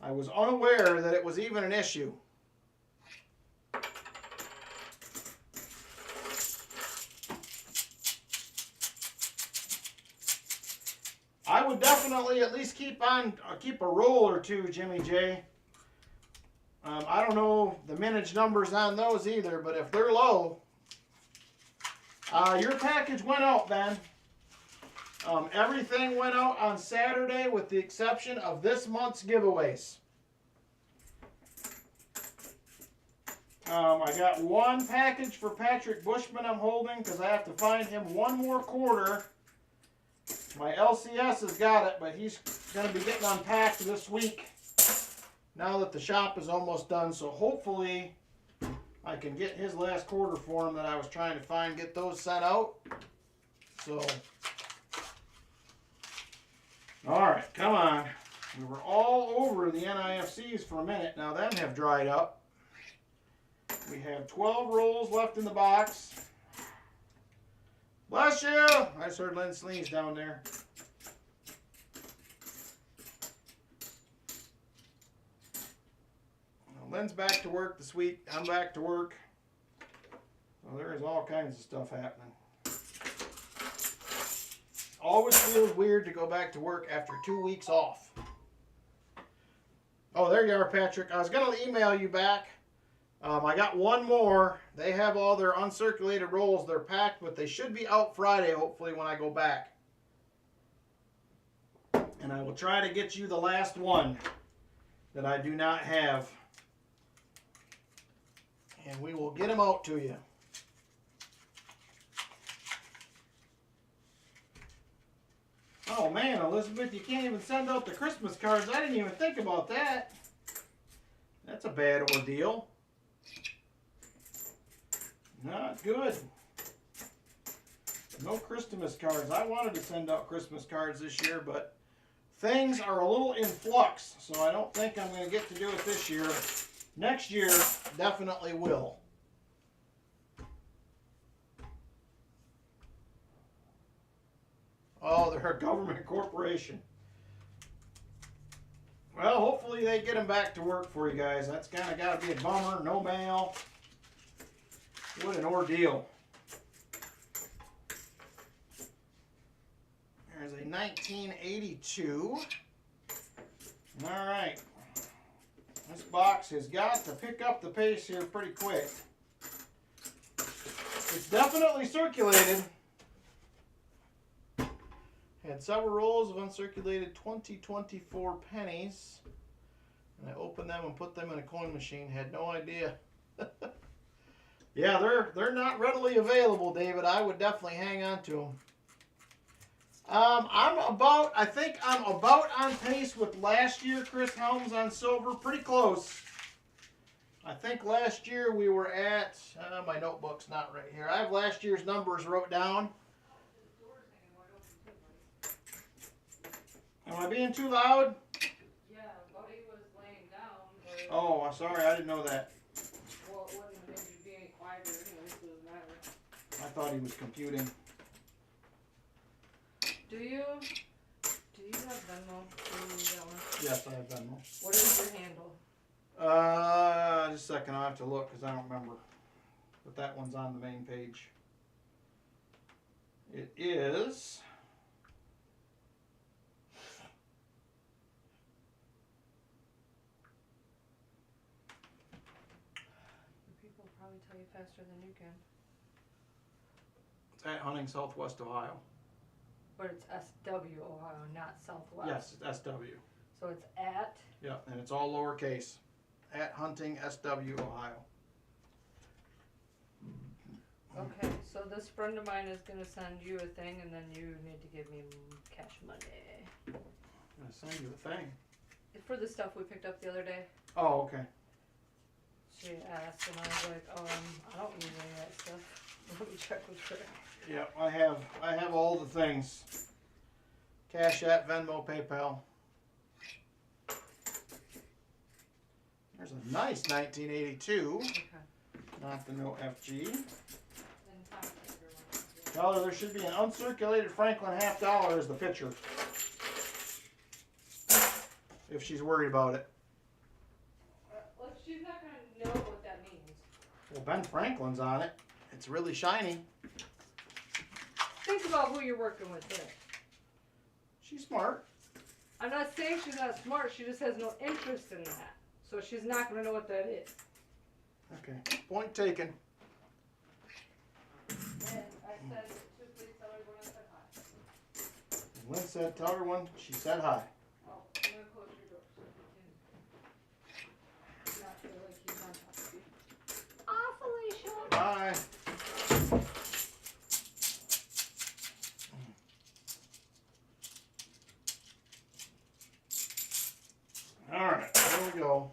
I was unaware that it was even an issue. I would definitely at least keep a roll or two, Jimmy J. I don't know the mintage numbers on those either, but if they're low, your package went out, Ben. Everything went out on Saturday with the exception of this month's giveaways. I got one package for Patrick Bushman I'm holding because I have to find him one more quarter. My LCS has got it, but he's going to be getting unpacked this week now that the shop is almost done. So hopefully I can get his last quarter for him that I was trying to find, get those sent out. So, all right, come on. We were all over the NIFCs for a minute. Now them have dried up. We have 12 rolls left in the box. Bless you! I just heard Lynn sneeze down there. Well, Lynn's back to work this week. I'm back to work. So there is all kinds of stuff happening. Always feels weird to go back to work after 2 weeks off. Oh, there you are, Patrick. I was going to email you back. I got one more. They have all their uncirculated rolls. They're packed, but they should be out Friday, hopefully, when I go back. And I will try to get you the last one that I do not have. And we will get them out to you. Oh man, Elizabeth, you can't even send out the Christmas cards. I didn't even think about that. That's a bad ordeal. Not good. No Christmas cards. I wanted to send out Christmas cards this year, but things are a little in flux, so I don't think I'm going to get to do it this year. Next year, definitely will. Oh, they're a government corporation. Well, hopefully they get them back to work for you guys. That's kind of got to be a bummer. No mail. What an ordeal. There's a 1982. All right. This box has got to pick up the pace here pretty quick. It's definitely circulated. Had several rolls of uncirculated 2024 pennies. And I opened them and put them in a coin machine. Had no idea. Yeah, they're not readily available, David. I would definitely hang on to them. I think I'm about on pace with last year, Chris Helms, on silver. Pretty close. I think last year we were at, my notebook's not right here. I have last year's numbers wrote down. Am I being too loud?
Yeah, Buddy was laying down. But
oh, I'm sorry. I didn't know that.
Well, it wouldn't have made you be any quieter anyway, so it doesn't matter.
I thought he was computing.
Do you have Venmo?
Yes, I have Venmo.
What is your handle?
Just a second. I'll have to look because I don't remember. But that one's on the main page. It is...
People probably tell you faster than you can.
It's at Hunting, Southwest Ohio.
But it's SW Ohio, not Southwest.
Yes, it's SW.
So it's at?
Yeah, and it's all lowercase. At Hunting, SW Ohio.
Okay, so this friend of mine is going to send you a thing, and then you need to give me cash money.
I'm going to send you a thing.
For the stuff we picked up the other day.
Oh, okay.
She asked, and I was like, I don't need any of that stuff. Let me check with her.
Yeah, I have all the things. Cash App, Venmo, PayPal. There's a nice 1982.
Okay.
Not the no FG. Dollar, there should be an uncirculated Franklin $50 as the picture. If she's worried about it.
Well, she's not going to know what that means.
Well, Ben Franklin's on it. It's really shiny.
Think about who you're working with there.
She's smart.
I'm not saying she's not smart. She just has no interest in that. So she's not going to know what that is.
Okay. Point taken.
And I said, please tell everyone I said hi.
Lynn said, tell everyone she said hi.
Oh, I'm going to close your door so you can not feel like he's on top of you. Awfully sure.
Bye. All right, there we go.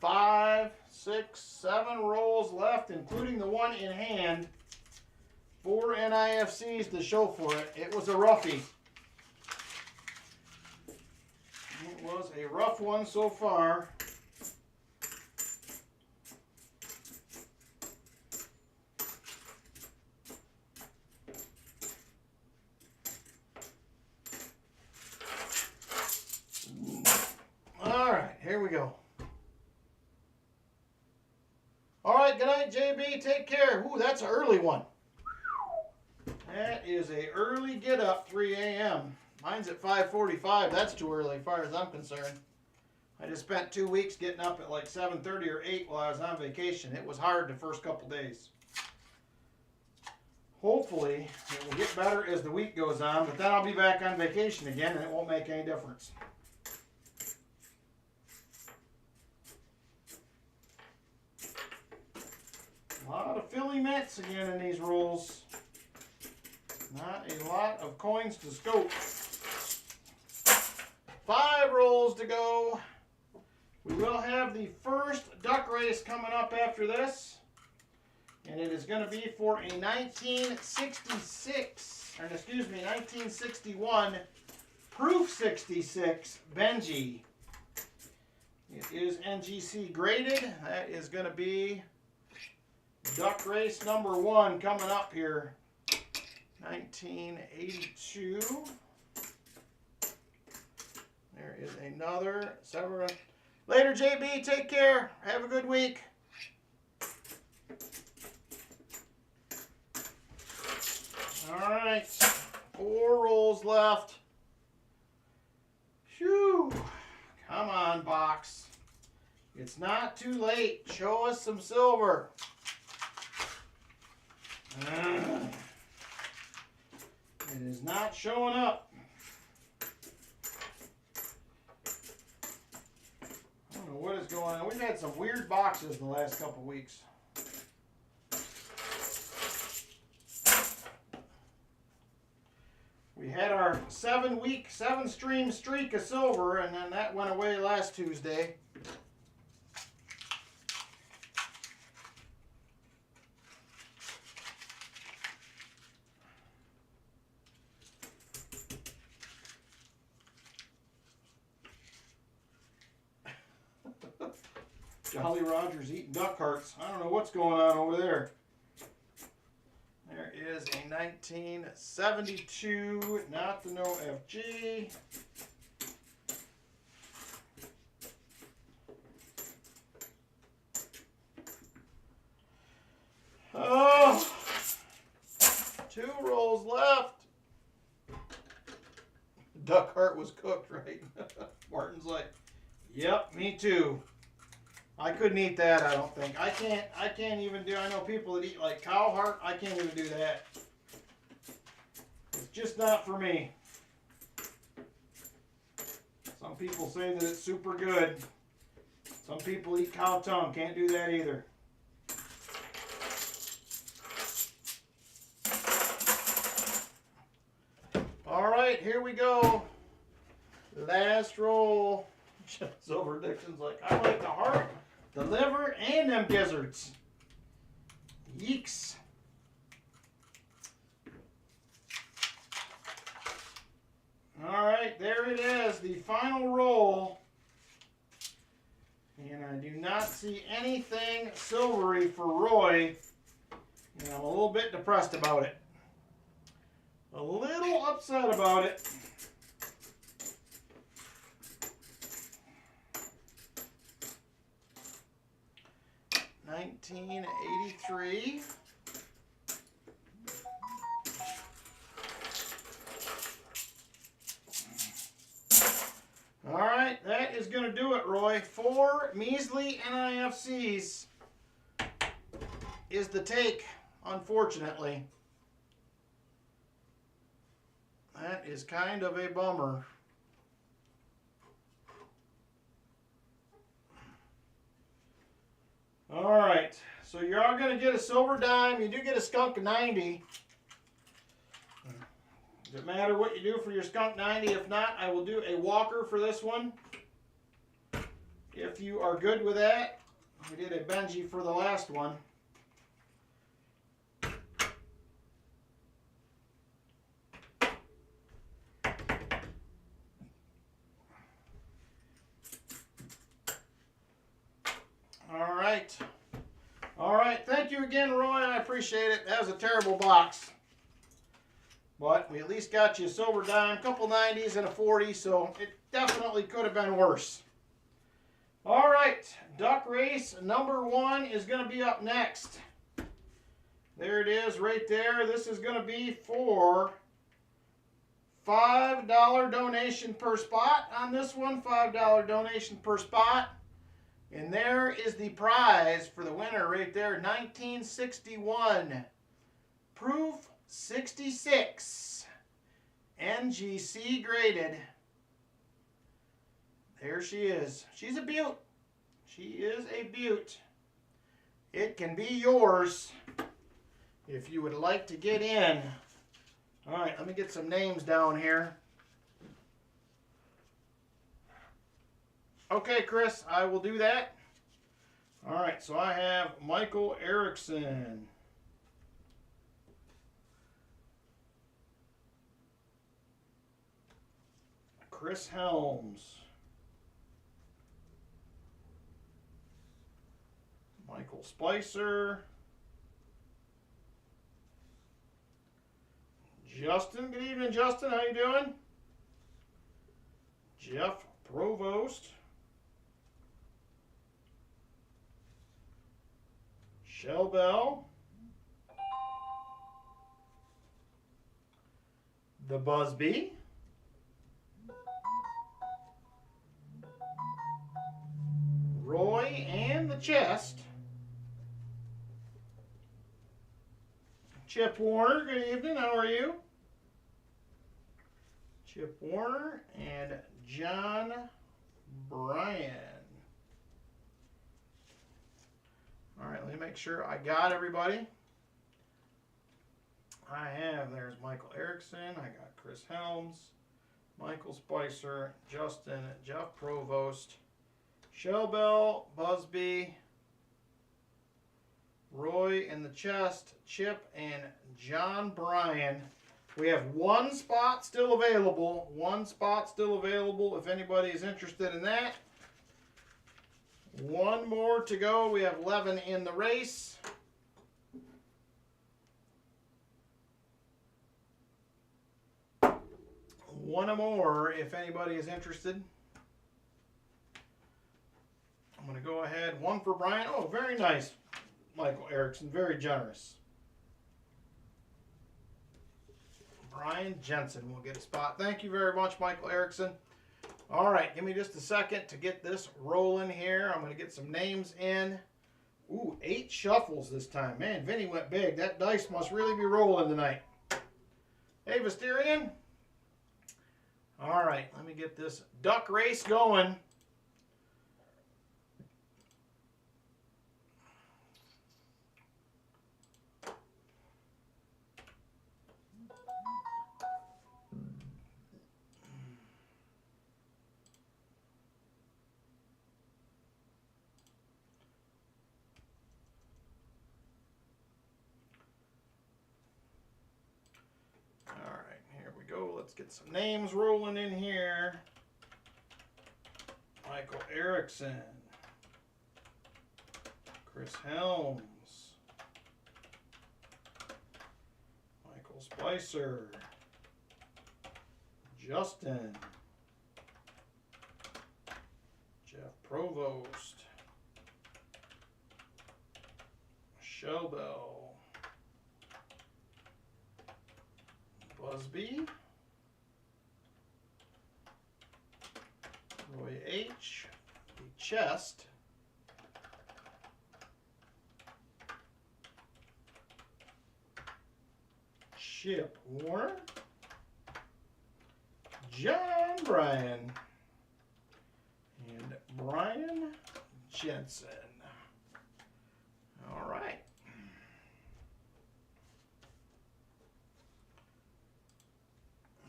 5, 6, 7 rolls left, including the one in hand. 4 NIFCs to show for it. It was a roughie. It was a rough one so far. All right, here we go. All right, good night, JB. Take care. Ooh, that's an early one. That is a early get up, 3 a.m. Mine's at 5:45. That's too early as far as I'm concerned. I just spent 2 weeks getting up at like 7:30 or 8 while I was on vacation. It was hard the first couple days. Hopefully, it will get better as the week goes on, but then I'll be back on vacation again and it won't make any difference. A lot of Philly Mets again in these rolls. Not a lot of coins to scope. 5 rolls to go. We will have the first duck race coming up after this. And it is going to be for a 1961 Proof 66 Benji. It is NGC graded. That is going to be duck race number 1 coming up here. 1982. There is another several. Later, JB. Take care. Have a good week. All right. 4 rolls left. Phew. Come on, box. It's not too late. Show us some silver. It is not showing up. I don't know what is going on. We've had some weird boxes the last couple weeks. We had our 7-stream streak of silver, and then that went away last Tuesday. Jolly Roger's eating duck hearts. I don't know what's going on over there. There is a 1972, not the No-FG. Oh, 2 rolls left. Duck heart was cooked, right? Martin's like, yep, me too. I couldn't eat that, I don't think. I can't even do, I know people that eat like cow heart. I can't even do that. It's just not for me. Some people say that it's super good. Some people eat cow tongue. Can't do that either. All right, here we go. Last roll. Silver Dixon's like, I like the heart, the liver, and them gizzards. Yeeks. All right, there it is, the final roll. And I do not see anything silvery for Roy. And I'm a little bit depressed about it. A little upset about it. $19.83. All right, that is going to do it, Roy. 4 measly NIFCs is the take, unfortunately. That is kind of a bummer. All right, so you're all going to get a silver dime. You do get a skunk 90. Does it matter what you do for your skunk 90? If not, I will do a walker for this one. If you are good with that. We did a Benji for the last one. All right. Thank you again, Roy. I appreciate it. That was a terrible box. But we at least got you a silver dime, a couple 90s and a 40, so it definitely could have been worse. All right. Duck race number 1 is going to be up next. There it is right there. This is going to be for $5 donation per spot on this one. $5 donation per spot. And there is the prize for the winner right there. 1961. Proof 66. NGC graded. There she is. She's a beaut. She is a beaut. It can be yours if you would like to get in. All right, let me get some names down here. Okay, Chris, I will do that. All right, so I have Michael Erickson. Chris Helms. Michael Spicer. Justin, good evening, Justin. How you doing? Jeff Provost. Shell Bell. The Busby. Roy and the Chest. Chip Warner, good evening. How are you? Chip Warner and John Bryan. All right, let me make sure I got everybody. I have, there's Michael Erickson. I got Chris Helms, Michael Spicer, Justin, Jeff Provost, Shellbell, Busby, Roy in the Chest, Chip, and John Bryan. We have one spot still available. One spot still available if anybody is interested in that. One more to go. We have 11 in the race. One more if anybody is interested. I'm going to go ahead. One for Brian. Oh, very nice, Michael Erickson. Very generous. Brian Jensen will get a spot. Thank you very much, Michael Erickson. All right, give me just a second to get this rolling here. I'm going to get some names in. Ooh, 8 shuffles this time. Man, Vinny went big. That dice must really be rolling tonight. Hey, Visterian. All right, let me get this duck race going. Let's get some names rolling in here. Michael Erickson, Chris Helms, Michael Spicer, Justin, Jeff Provost, Shellbell, Busby, Roy H, the Chest, Chip Warner, John Bryan, and Brian Jensen. All right.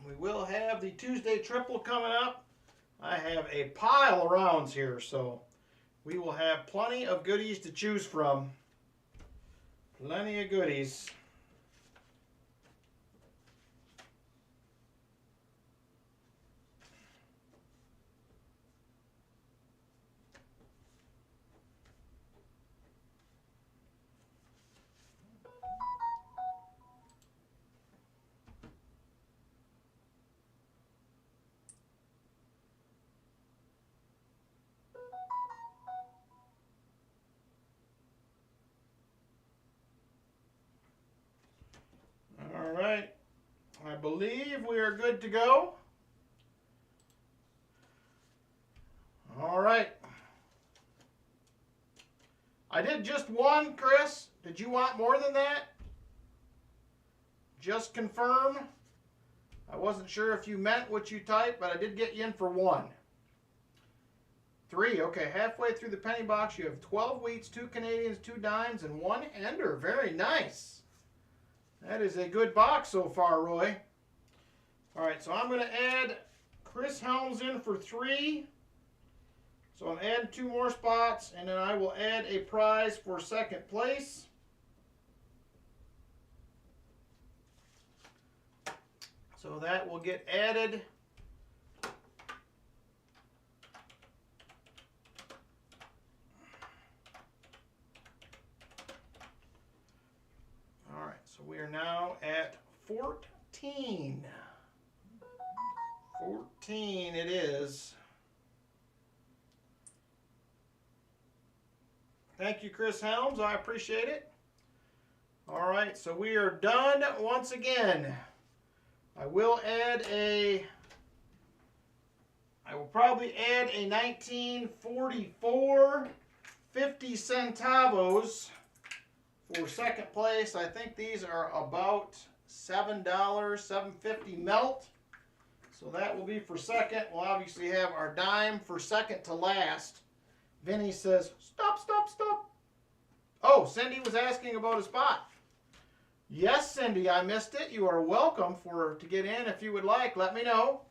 We will have the Tuesday triple coming up. I have a pile of rounds here, so we will have plenty of goodies to choose from. Plenty of goodies. believe we are good to go. All right. I did just one, Chris. Did you want more than that? Just confirm. I wasn't sure if you meant what you typed, but I did get you in for one. 3. Okay, halfway through the penny box, you have 12 wheats, 2 Canadians, 2 dimes, and 1 ender. Very nice. That is a good box so far, Roy. All right, so I'm going to add Chris Helms in for 3. So I'm adding 2 more spots, and then I will add a prize for second place. So that will get added. All right, so we are now at 14. 14 it is. Thank you, Chris Helms. I appreciate it. All right, so we are done once again. I will probably add a 1944 50 centavos for second place. I think these are about $7, $7.50 melt. So that will be for second. We'll obviously have our dime for second to last. Vinny says, stop, stop, stop. Oh, Cindy was asking about a spot. Yes, Cindy, I missed it. You are welcome to get in if you would like. Let me know.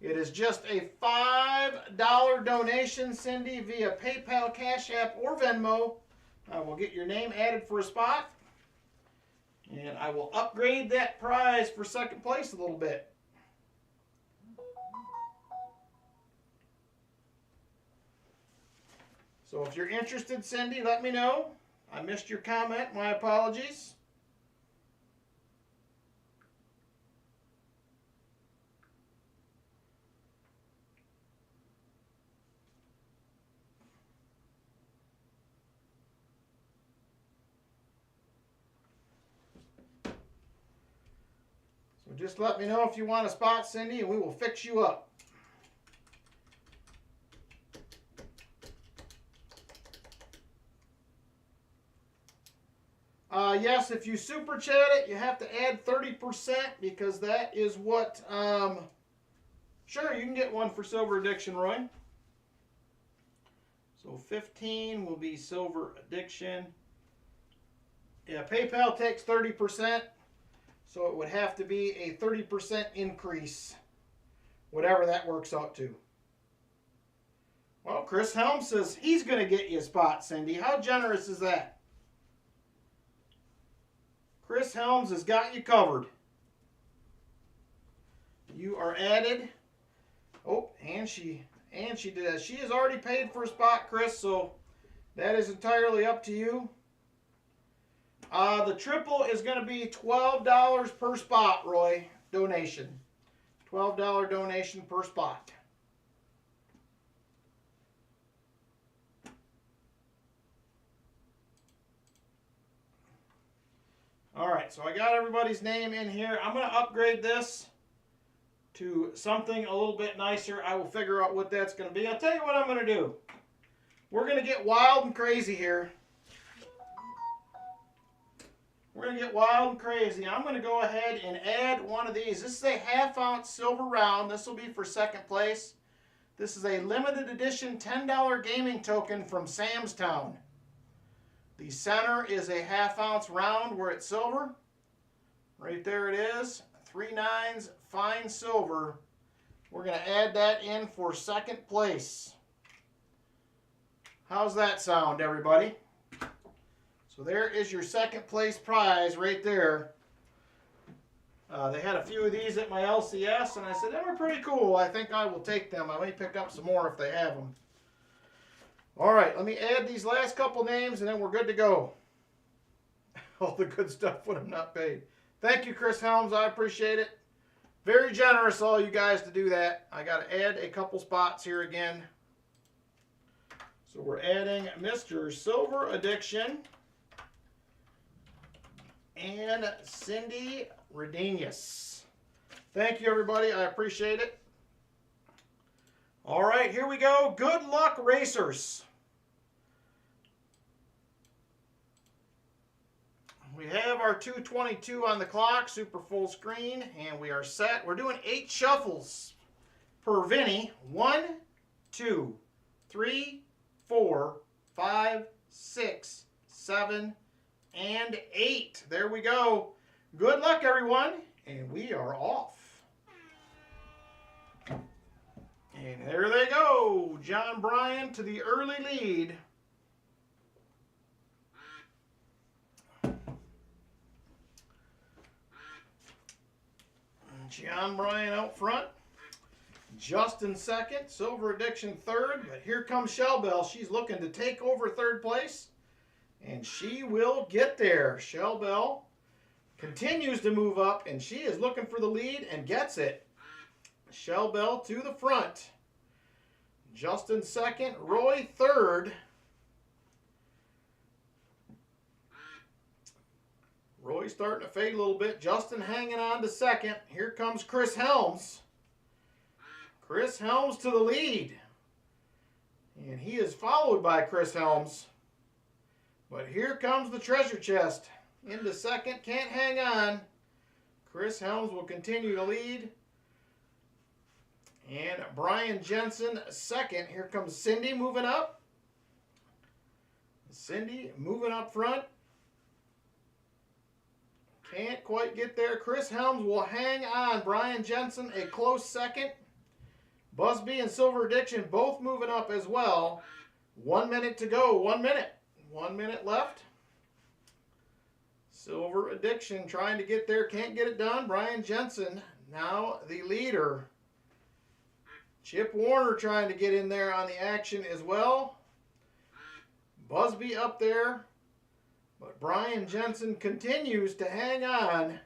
It is just a $5 donation, Cindy, via PayPal, Cash App, or Venmo. I will get your name added for a spot. And I will upgrade that prize for second place a little bit. So if you're interested, Cindy, let me know. I missed your comment. My apologies. So just let me know if you want a spot, Cindy, and we will fix you up. Yes, if you super chat it, you have to add 30% because that is what, sure, you can get one for Silver Addiction, Roy. So 15 will be Silver Addiction. Yeah, PayPal takes 30%, so it would have to be a 30% increase, whatever that works out to. Well, Chris Helms says he's going to get you a spot, Cindy. How generous is that? Chris Helms has got you covered. You are added. Oh, and she did. She has already paid for a spot, Chris, so that is entirely up to you. The triple is going to be $12 per spot, Roy. Donation. $12 donation per spot. All right, so I got everybody's name in here. I'm going to upgrade this to something a little bit nicer. I will figure out what that's going to be. I'll tell you what I'm going to do. We're going to get wild and crazy here. We're going to get wild and crazy. I'm going to go ahead and add one of these. This is a ½ ounce silver round. This will be for second place. This is a limited edition $10 gaming token from Sam's Town. The center is a ½ ounce round where it's silver. Right there it is. 3 9s, fine silver. We're going to add that in for second place. How's that sound, everybody? So there is your second place prize right there. They had a few of these at my LCS, and I said, them are pretty cool. I think I will take them. I may pick up some more if they have them. All right, let me add these last couple names, and then we're good to go. All the good stuff when I'm not paid. Thank you, Chris Helms. I appreciate it. Very generous, all you guys, to do that. I got to add a couple spots here again. So we're adding Mr. Silver Addiction and Cindy Redenius. Thank you, everybody. I appreciate it. All right, here we go. Good luck, racers. We have our 222 on the clock, super full screen, and we are set. We're doing 8 shuffles per Vinny. 1, 2, 3, 4, 5, 6, 7, and 8. There we go. Good luck, everyone, and we are off. And there they go. John Bryan to the early lead. John Bryan out front. Justin second. Silver Addiction third. But here comes Shellbell. She's looking to take over third place. And she will get there. Shellbell continues to move up. And she is looking for the lead and gets it. Shellbell to the front. Justin second. Roy third. Roy's starting to fade a little bit. Justin hanging on to second. Here comes Chris Helms. Chris Helms to the lead. And he is followed by Chris Helms. But here comes the treasure chest. Into second. Can't hang on. Chris Helms will continue to lead. And Brian Jensen second. Here comes Cindy moving up. Cindy moving up front. Can't quite get there. Chris Helms will hang on. Brian Jensen a close second. Busby and Silver Addiction both moving up as well. 1 minute to go. 1 minute. 1 minute left. Silver Addiction trying to get there. Can't get it done. Brian Jensen now the leader. Chip Warner trying to get in there on the action as well. Busby up there. But Brian Jensen continues to hang on.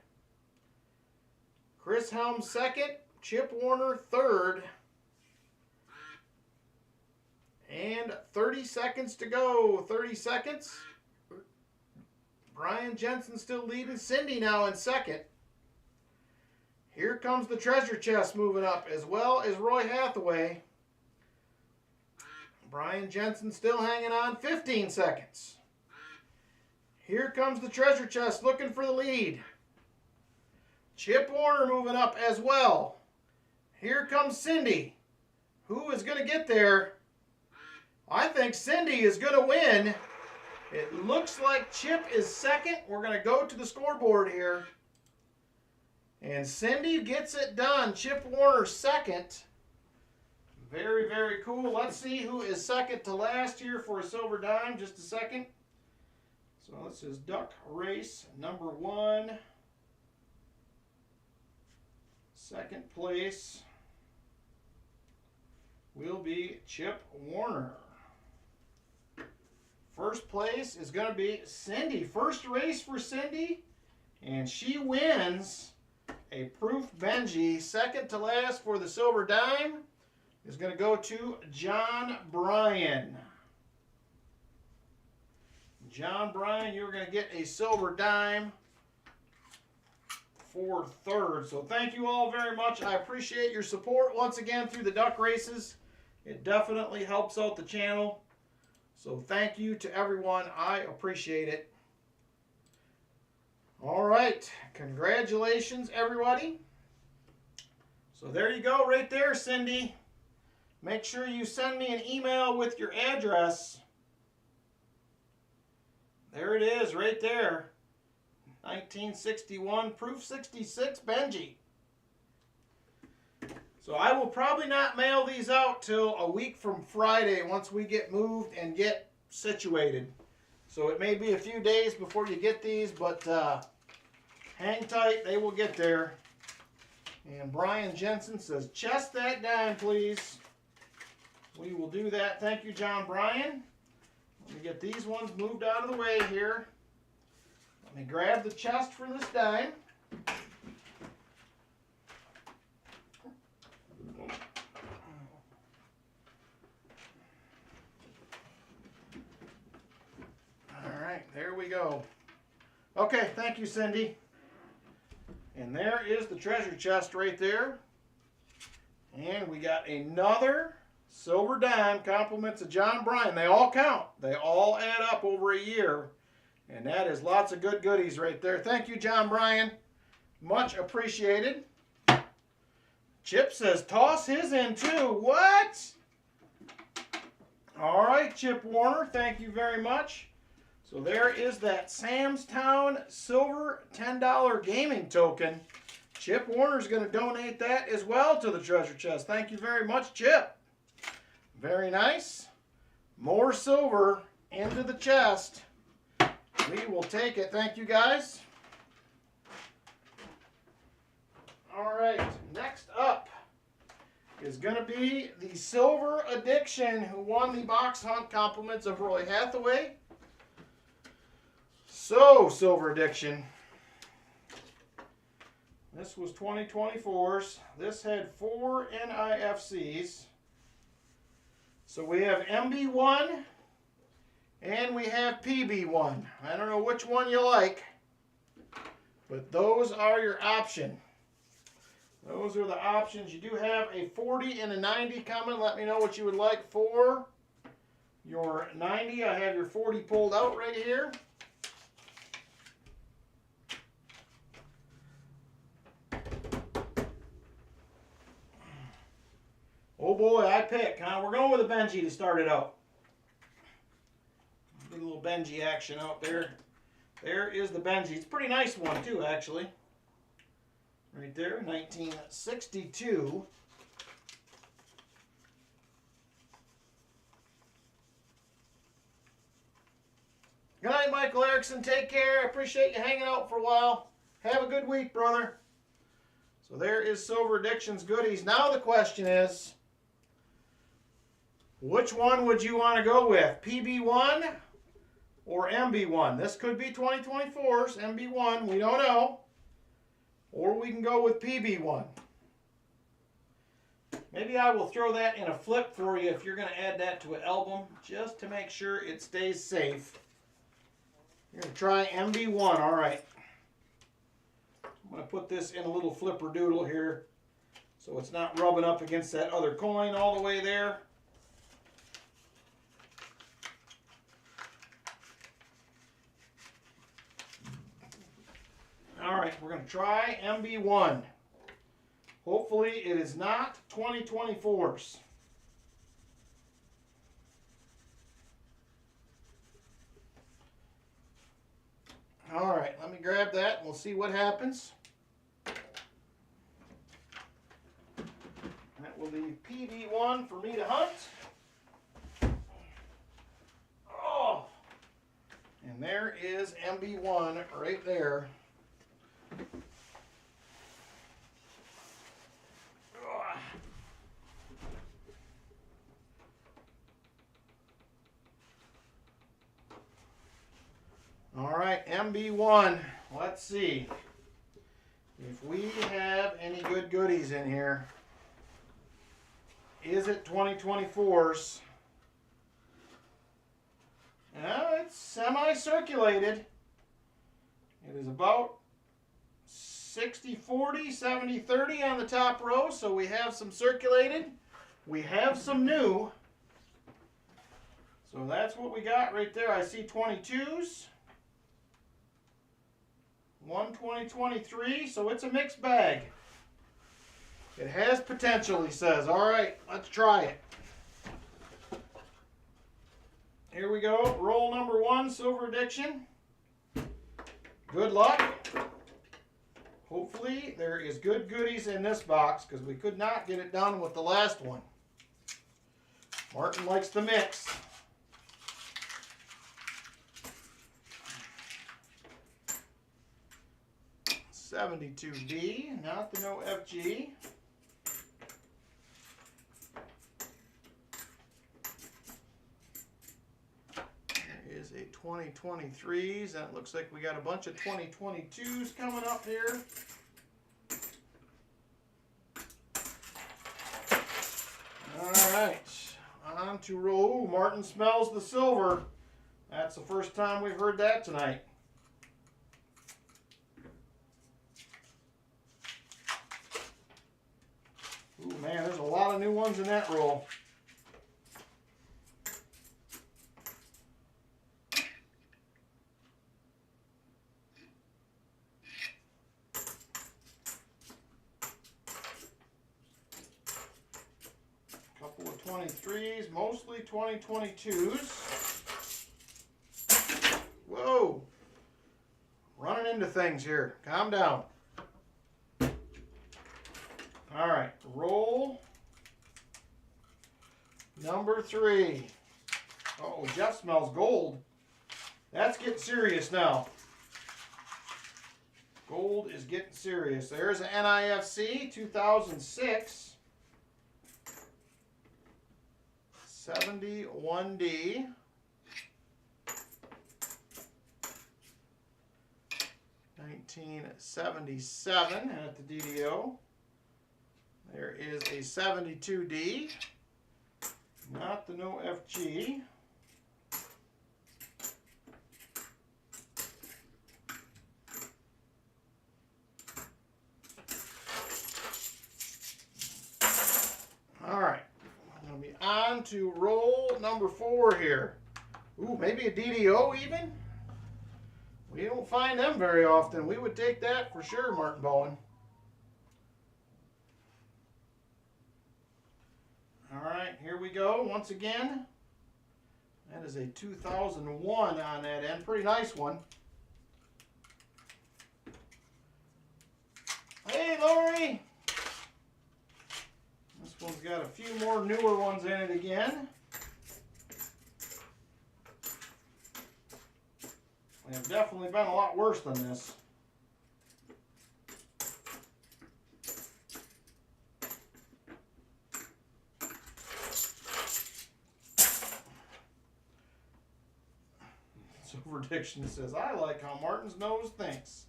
Chris Helms second. Chip Warner third. And 30 seconds to go. 30 seconds. Brian Jensen still leading. Cindy now in second. Here comes the treasure chest moving up as well as Roy Hathaway. Brian Jensen still hanging on. 15 seconds. Here comes the treasure chest looking for the lead. Chip Warner moving up as well. Here comes Cindy. Who is going to get there? I think Cindy is going to win. It looks like Chip is second. We're going to go to the scoreboard here. And Cindy gets it done. Chip Warner second. Very, very cool. Let's see who is second to last here for a silver dime. Just a second. So this is duck race number 1. Second place will be Chip Warner. First place is going to be Cindy. First race for Cindy. And she wins a Proof Benji. Second to last for the silver dime is going to go to John Bryan. John Bryan, you're going to get a silver dime for third. So thank you all very much. I appreciate your support once again through the duck races. It definitely helps out the channel. So thank you to everyone. I appreciate it. All right. Congratulations, everybody. So there you go right there, Cindy. Make sure you send me an email with your address. There it is, right there. 1961 Proof 66 Benji. So I will probably not mail these out till a week from Friday once we get moved and get situated. So it may be a few days before you get these, but hang tight, they will get there. And Brian Jensen says, chest that dime, please. We will do that. Thank you, John Bryan. Let me get these ones moved out of the way here. Let me grab the chest for this dime. All right, there we go. Okay, thank you, Cindy. And there is the treasure chest right there. And we got another silver dime, compliments of John Bryan. They all count. They all add up over a year. And that is lots of good goodies right there. Thank you, John Bryan. Much appreciated. Chip says toss his in too. What? All right, Chip Warner. Thank you very much. So there is that Sam's Town silver $10 gaming token. Chip Warner's going to donate that as well to the treasure chest. Thank you very much, Chip. Very nice. More silver into the chest. We will take it. Thank you, guys. All right, next up is going to be the Silver Addiction, who won the box hunt, compliments of Roy Hathaway. So, Silver Addiction. This was 2024's. This had 4 NIFCs. So we have MB1 and we have PB1. I don't know which one you like, but those are your option. Those are the options. You do have a 40 and a 90 coming. Let me know what you would like for your 90. I have your 40 pulled out right here. Oh boy, I pick, huh? We're going with a Benji to start it out. Get a little Benji action out there. There is the Benji. It's a pretty nice one too, actually. Right there, 1962. Good night, Michael Erickson. Take care. I appreciate you hanging out for a while. Have a good week, brother. So there is Silver Addiction's goodies. Now the question is, which one would you want to go with? PB1 or MB1? This could be 2024's MB1. We don't know. Or we can go with PB1. Maybe I will throw that in a flip for you if you're going to add that to an album, just to make sure it stays safe. You're going to try MB1. All right. I'm going to put this in a little flipper doodle here so it's not rubbing up against that other coin all the way there. All right, we're going to try MB1. Hopefully it is not 2024's. All right, let me grab that and we'll see what happens. That will be PB1 for me to hunt. Oh! And there is MB1 right there. All right, MB1. Let's see if we have any good goodies in here. Is it 2024's? It's semi-circulated. It is about 60-40, 70-30 on the top row. So we have some circulated. We have some new. So that's what we got right there. I see 22s. 1 2023, so it's a mixed bag. It has potential, he says. All right, let's try it. Here we go. Roll number 1, Silver Addiction. Good luck. Hopefully there is good goodies in this box because we could not get it done with the last one. Martin likes the mix. $72D, not the no FG. There is a 2023s. That looks like we got a bunch of 2022s coming up here. All right, on to roll. Martin smells the silver. That's the first time we've heard that tonight. man, there's a lot of new ones in that roll. Couple of 23s, mostly 2022s. Whoa! Running into things here. Calm down. All right, roll number 3. Oh, Jeff smells gold. That's getting serious now. Gold is getting serious. There's an NIFC 2006 71D. 1977 at the DDO. There is a 72D, not the No-FG. All right, I'm going to be on to roll number 4 here. Ooh, maybe a DDO even? We don't find them very often. We would take that for sure, Martin Bowen. All right, here we go once again. That is a 2001 on that end. Pretty nice one. Hey, Lori. This one's got a few more newer ones in it again. They have definitely been a lot worse than this. Silverdiction says, I like how Martin's nose thinks.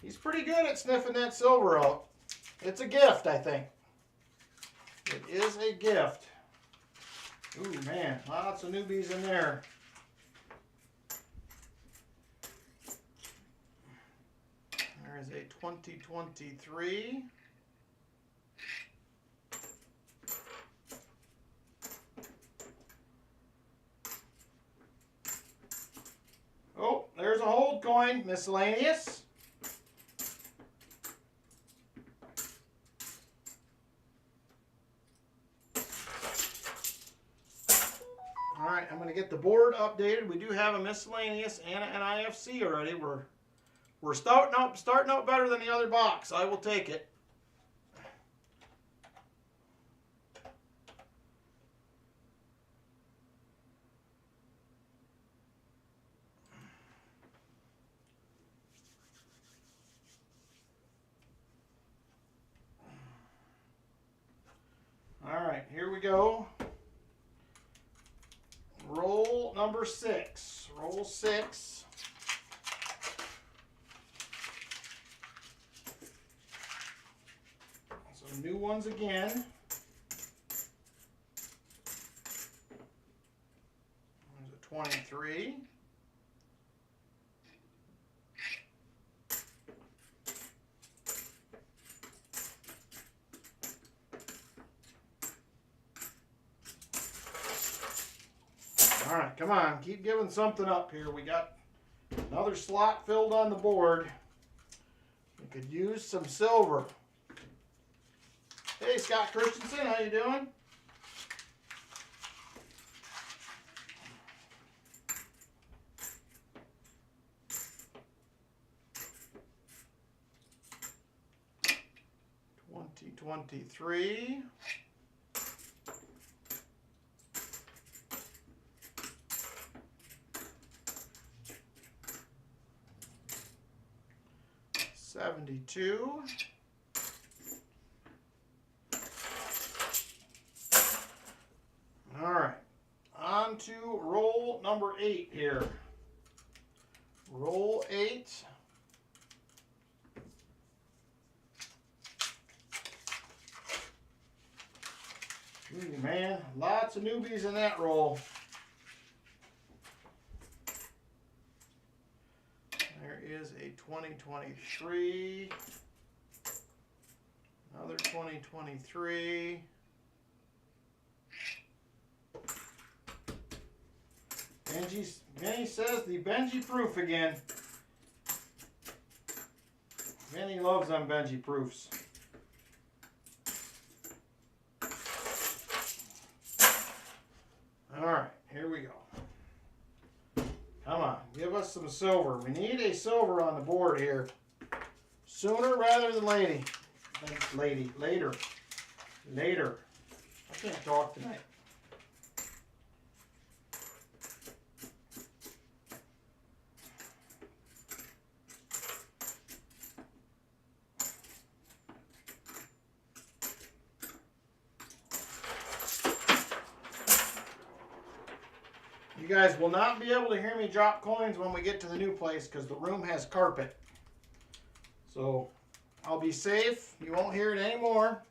He's pretty good at sniffing that silver out. It's a gift, I think. It is a gift. Ooh, man, lots of newbies in there. There is a 2023. Oh, there's a hold coin, miscellaneous. All right, I'm going to get the board updated. We do have a miscellaneous and an IFC already. We're starting out better than the other box. I will take it. All right, here we go. Roll number 6. Roll 6. So new ones again. There's a 23. All right, come on, keep giving something up here. We got another slot filled on the board. We could use some silver. Hey, Scott Christensen, how you doing? $20.23. $72. All right, on to roll number 8 here. Roll 8. Ooh, man, lots of newbies in that roll. There is a 2023. Another 2023. Vinny says the Benji proof again. Vinny loves them Benji proofs. Alright, here we go. Come on, give us some silver. We need a silver on the board here. Sooner rather than later. Later. I can't talk tonight. You guys will not be able to hear me drop coins when we get to the new place because the room has carpet. So I'll be safe. You won't hear it anymore.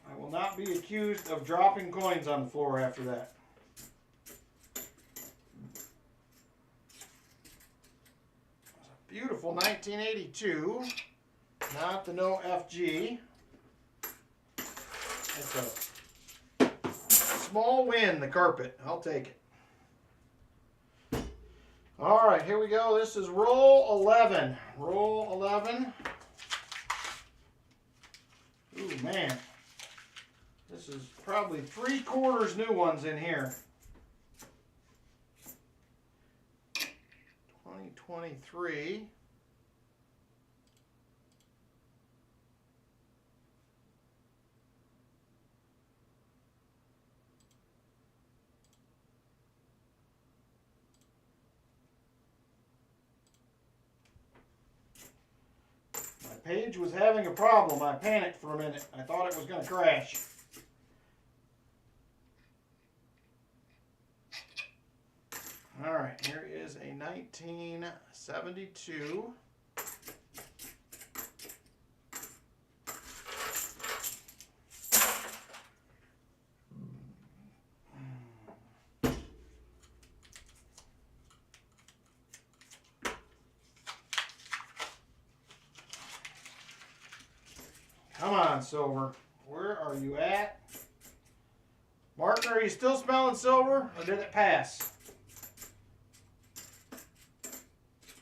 I will not be accused of dropping coins on the floor after that. Beautiful 1982, not the No-FG. It's a small win, the carpet. I'll take it. All right, here we go. This is roll 11. Roll 11. Ooh, man. This is probably 3/4 new ones in here. 2023. My page was having a problem. I panicked for a minute. I thought it was going to crash. All right, here is a 1972. Come on, silver. Where are you at? Martin, are you still smelling silver, or did it pass?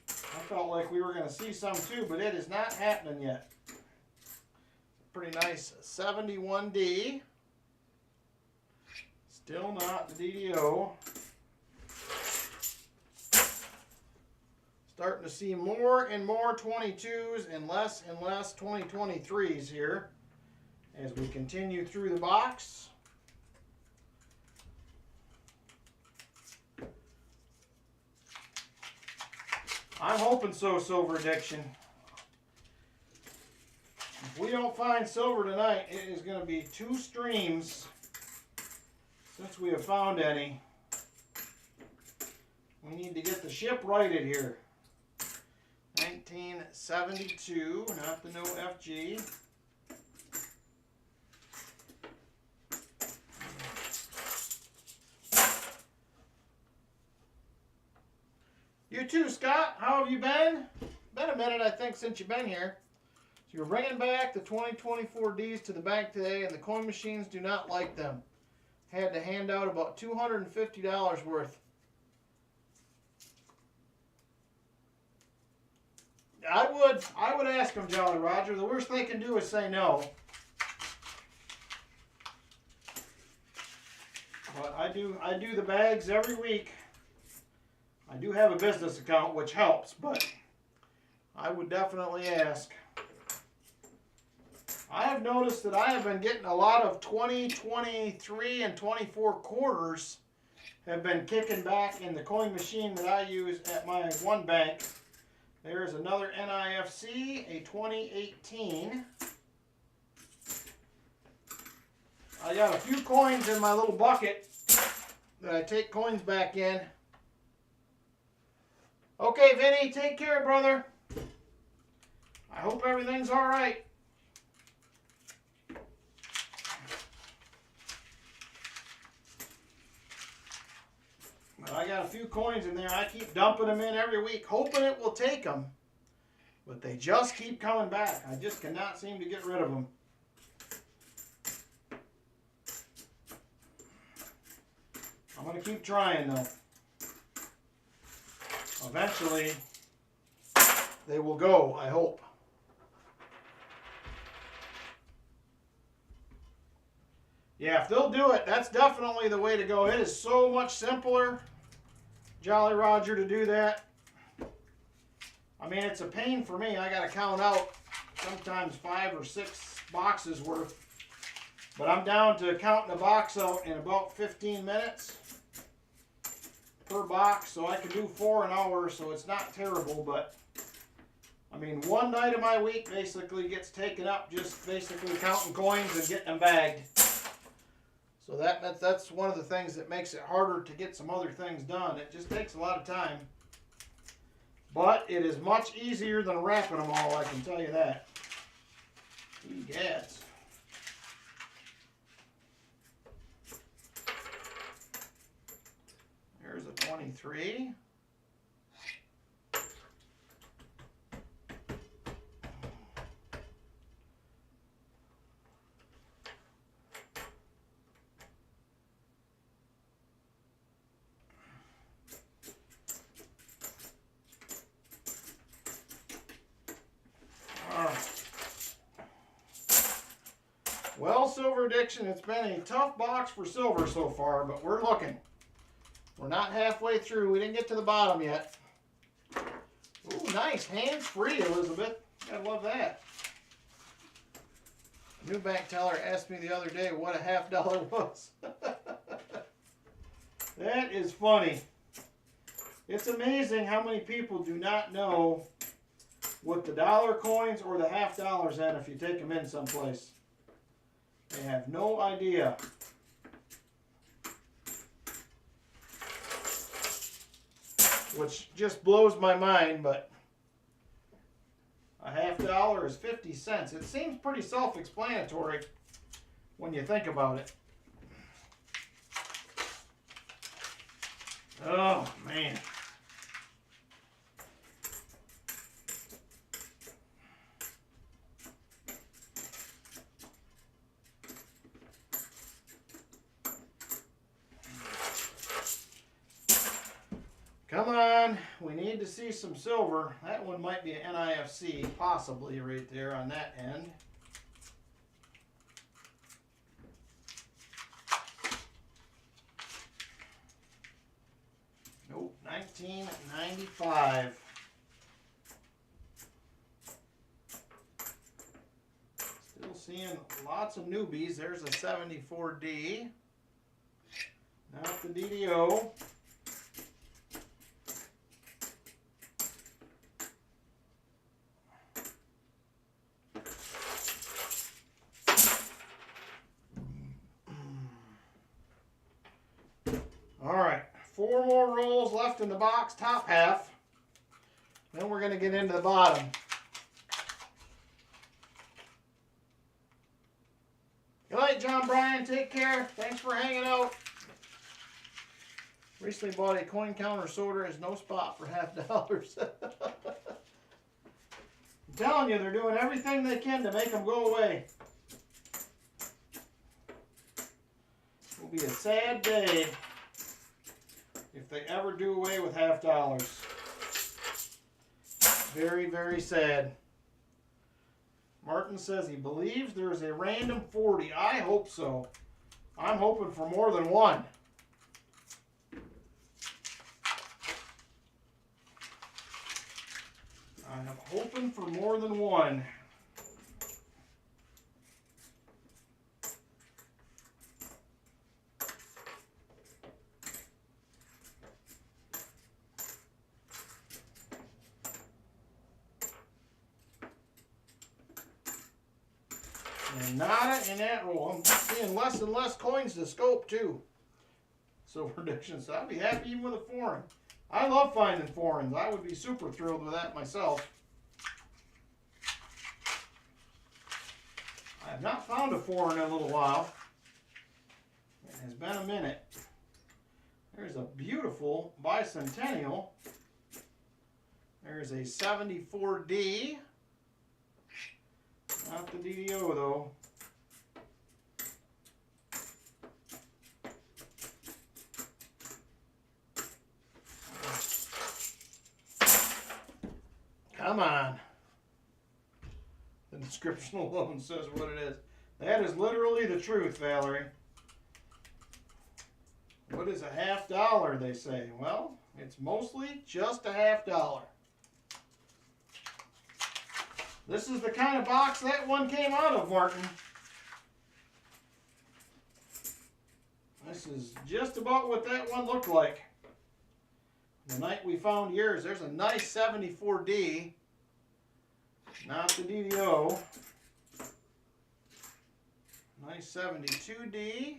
I felt like we were going to see some too, but it is not happening yet. Pretty nice 71D. Still not the DDO. Starting to see more and more 22s and less 2023s here as we continue through the box. I'm hoping so, Silver Addiction. If we don't find silver tonight, it is going to be 2 streams since we have found any. We need to get the ship righted here. 1972, not the No-FG. You too, Scott. How have you been? Been a minute, I think, since you've been here. So you're bringing back the 2024 Ds to the bank today, and the coin machines do not like them. Had to hand out about $250 worth. I would ask them, Jolly Roger. The worst they can do is say no. But I do the bags every week. I do have a business account, which helps, but I would definitely ask. I have noticed that I have been getting a lot of 2023 and 24 quarters have been kicking back in the coin machine that I use at my one bank. There's another NIFC, a 2018. I got a few coins in my little bucket that I take coins back in. Okay, Vinny, take care, brother. I hope everything's all right. But I got a few coins in there. I keep dumping them in every week, hoping it will take them. But they just keep coming back. I just cannot seem to get rid of them. I'm going to keep trying though. Eventually, they will go, I hope. Yeah, if they'll do it, that's definitely the way to go. It is so much simpler, Jolly Roger, to do that. I mean, it's a pain for me. I got to count out sometimes 5 or 6 boxes worth. But I'm down to counting a box out in about 15 minutes per box. So I can do 4 an hour, so it's not terrible. But, I mean, one night of my week basically gets taken up just basically counting coins and getting them bagged. So that's one of the things that makes it harder to get some other things done. It just takes a lot of time. But it is much easier than wrapping them all, I can tell you that. Egads. There's a 23. Well, Silver Addiction, it's been a tough box for silver so far, but we're looking. We're not halfway through. We didn't get to the bottom yet. Ooh, nice. Hands-free, Elizabeth. Gotta love that. A new bank teller asked me the other day what a $50 was. That is funny. It's amazing how many people do not know what the dollar coins or the $50 at if you take them in someplace. They have no idea. Which just blows my mind, but a $50 is 50 cents. It seems pretty self-explanatory when you think about it. Oh, man. Come on, we need to see some silver. That one might be an NIFC, possibly right there on that end. Nope, 1995. Still seeing lots of newbies. There's a 74D. Not the DDO. Alright, 4 more rolls left in the box, top half. Then we're going to get into the bottom. Good night, John Bryan. Take care. Thanks for hanging out. Recently bought a coin counter sorter. Has no spot for $50. I'm telling you, they're doing everything they can to make them go away. It will be a sad day if they ever do away with $50. Very, very sad. Martin says he believes there is a random 40. I hope so. I'm hoping for more than one. I'm hoping for more than one. And nada in that roll. I'm seeing less and less coins to scope too. So predictions. I'd be happy even with a foreign. I love finding foreigns. I would be super thrilled with that myself. I have not found a foreign in a little while. It has been a minute. There's a beautiful bicentennial. There's a 74D. Not the DDO though. Come on. The description alone says what it is. That is literally the truth, Valerie. What is a $50, they say? Well, it's mostly just a $50. This is the kind of box that one came out of, Martin. This is just about what that one looked like. The night we found yours, there's a nice 74D. Not the DDO. Nice 72D.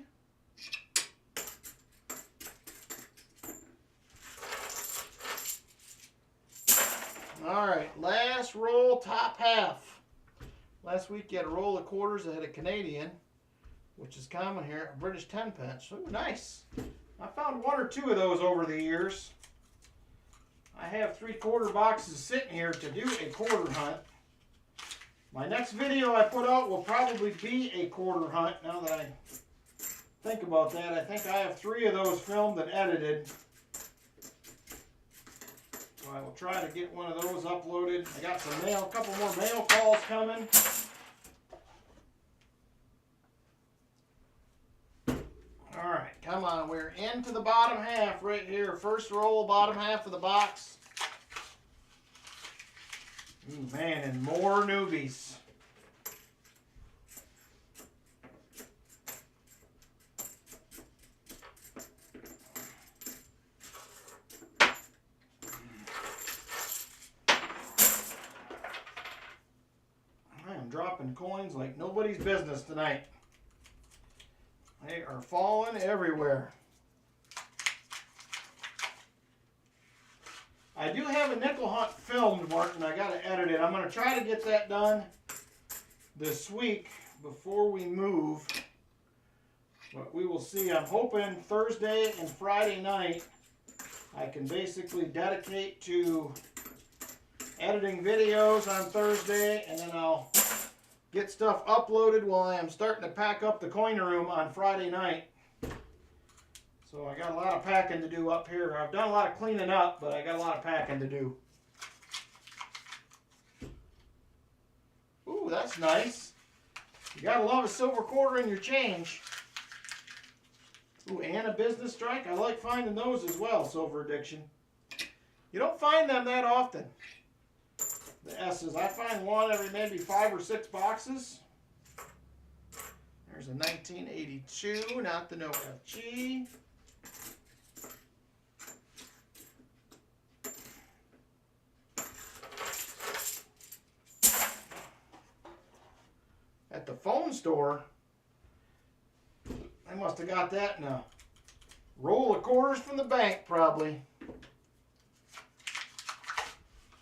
Alright, last roll, top half. Last week you had a roll of quarters that had a Canadian, which is common here, a British 10 pence. Ooh, nice. I found one or two of those over the years. I have 3/4 boxes sitting here to do a quarter hunt. My next video I put out will probably be a quarter hunt. Now that I think about that, I think I have 3 of those filmed and edited. So I will try to get one of those uploaded. I got some mail, a couple more mail calls coming. Alright, come on. We're into the bottom half right here. First roll, bottom half of the box. Man, and more newbies. I am dropping coins like nobody's business tonight. They are falling everywhere. I do have a nickel hunt filmed, Martin. I got to edit it. I'm going to try to get that done this week before we move. But we will see. I'm hoping Thursday and Friday night I can basically dedicate to editing videos on Thursday, and then I'll get stuff uploaded while I am starting to pack up the coin room on Friday night. So I got a lot of packing to do up here. I've done a lot of cleaning up, but I got a lot of packing to do. Ooh, that's nice. You gotta love a silver quarter in your change. Ooh, and a business strike. I like finding those as well, Silver Addiction. You don't find them that often. The S's. I find one every maybe 5 or 6 boxes. There's a 1982, not the No-FG. At the phone store, I must have got that in a roll of quarters from the bank, probably.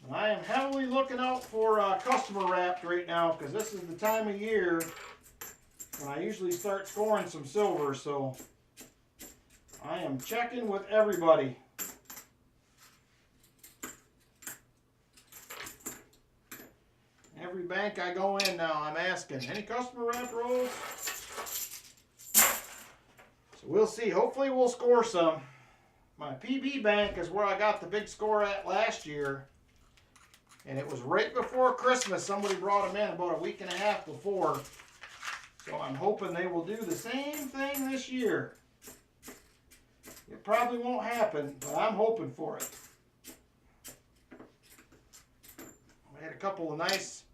And I am heavily looking out for customer wrapped right now, because this is the time of year when I usually start scoring some silver, so I am checking with everybody. Every bank I go in now, I'm asking, any customer wrap rolls? So we'll see. Hopefully we'll score some. My PB bank is where I got the big score at last year. And it was right before Christmas. Somebody brought them in about a week and a half before. So I'm hoping they will do the same thing this year. It probably won't happen, but I'm hoping for it. We had a couple of nice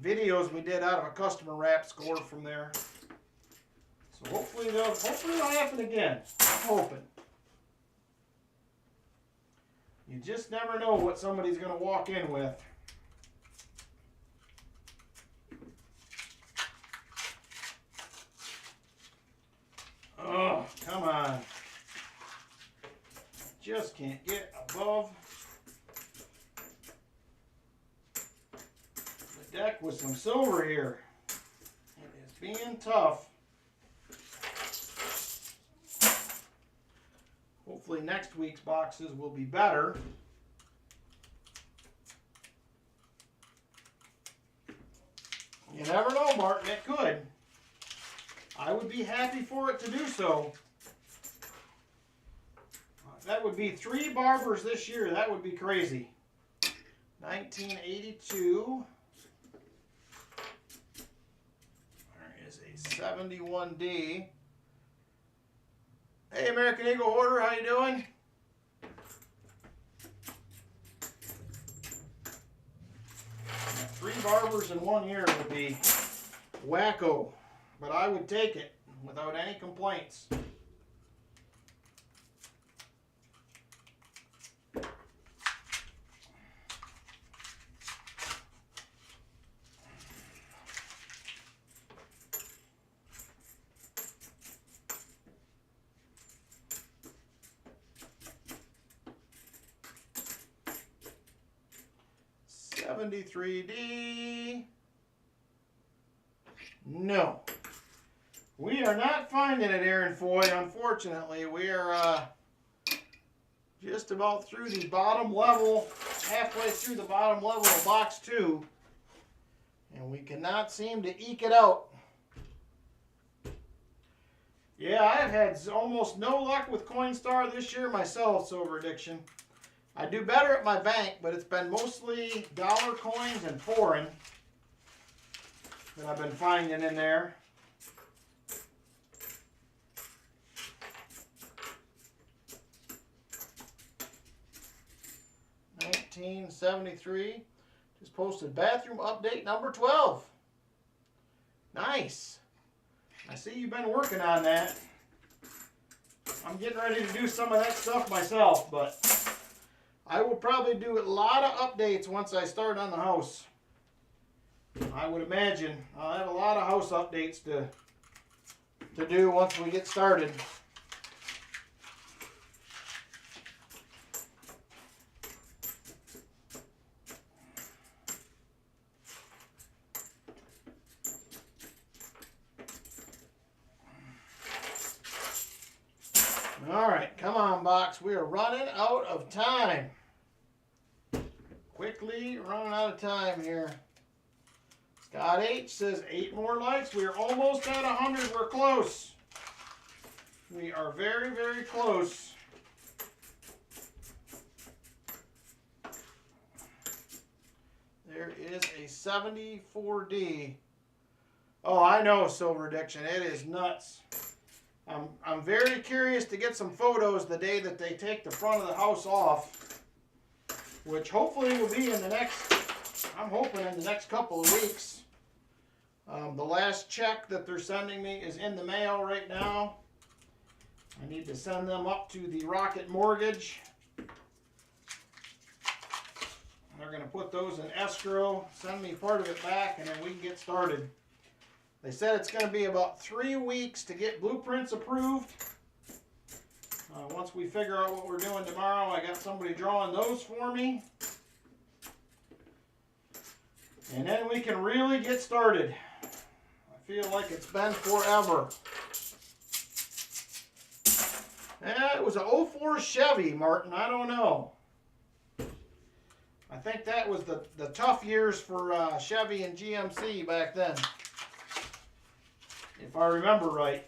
videos we did out of a customer wrap score from there. So hopefully it'll happen again. I'm hoping. You just never know what somebody's going to walk in with. Oh, come on. Just can't get above the deck with some silver here. It is being tough. Hopefully next week's boxes will be better. You never know, Martin, it could. I would be happy for it to do so. That would be 3 barbers this year. That would be crazy. 1982. There is a 71D. Hey, American Eagle Hoarder, how you doing? Three barbers in 1 year would be wacko, but I would take it without any complaints. $73D. No. We are not finding it, Aaron Foy, unfortunately. We are just about through the bottom level, halfway through the bottom level of box 2. And we cannot seem to eke it out. Yeah, I've had almost no luck with Coinstar this year myself, Silver Addiction. I do better at my bank, but it's been mostly dollar coins and foreign that I've been finding in there. $19.73. Just posted bathroom update number 12. Nice. I see you've been working on that. I'm getting ready to do some of that stuff myself, but I will probably do a lot of updates once I start on the house. I would imagine I'll have a lot of house updates to do once we get started. All right, come on, box. We are running out of time. Quickly running out of time here. Scott H says 8 more likes. We are almost at 100. We're close. We are very, very close. There is a 74D. Oh, I know, Silver Addiction. It is nuts. I'm very curious to get some photos the day that they take the front of the house off, which hopefully will be in the next, I'm hoping in the next couple of weeks. The last check that they're sending me is in the mail right now. I need to send them up to the Rocket Mortgage. They're going to put those in escrow, send me part of it back, and then we can get started. They said it's going to be about 3 weeks to get blueprints approved. Once we figure out what we're doing tomorrow, I got somebody drawing those for me. And then we can really get started. I feel like it's been forever. It was an 04 Chevy, Martin. I don't know. I think that was the tough years for Chevy and GMC back then, if I remember right.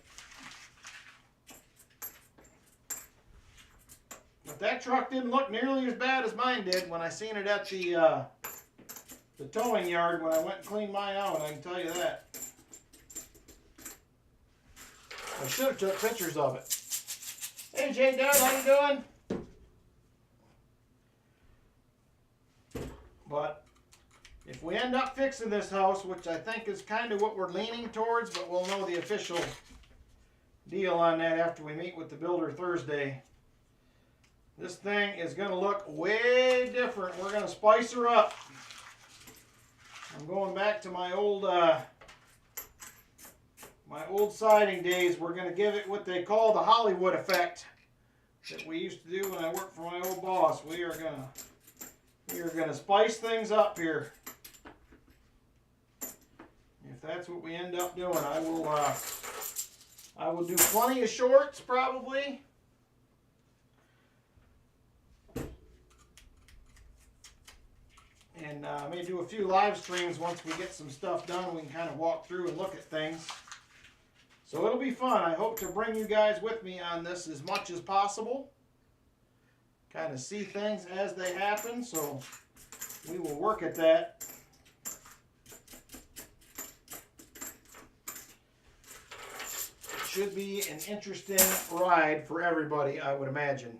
But that truck didn't look nearly as bad as mine did when I seen it at the towing yard when I went and cleaned mine out, I can tell you that. I should have took pictures of it. Hey, J Dad, how you doing? But if we end up fixing this house, which I think is kind of what we're leaning towards, but we'll know the official deal on that after we meet with the builder Thursday. This thing is going to look way different. We're going to spice her up. I'm going back to my old siding days. We're going to give it what they call the Hollywood effect that we used to do when I worked for my old boss. We are going to spice things up here. If that's what we end up doing, I will do plenty of shorts probably. And I may do a few live streams once we get some stuff done. We can kind of walk through and look at things. So it'll be fun. I hope to bring you guys with me on this as much as possible. Kind of see things as they happen. So we will work at that. It should be an interesting ride for everybody, I would imagine.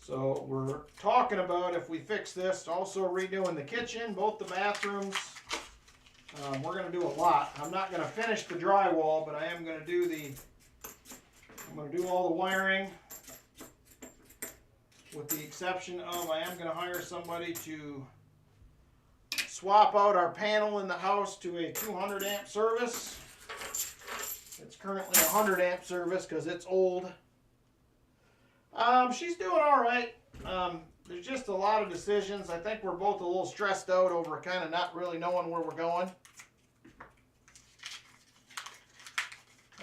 So we're talking about, if we fix this, also redoing the kitchen, both the bathrooms. We're going to do a lot. I'm not going to finish the drywall, but I am going to do all the wiring, with the exception of I am going to hire somebody to swap out our panel in the house to a 200 amp service. It's currently a 100 amp service because it's old. She's doing all right. There's just a lot of decisions. I think we're both a little stressed out over kind of not really knowing where we're going.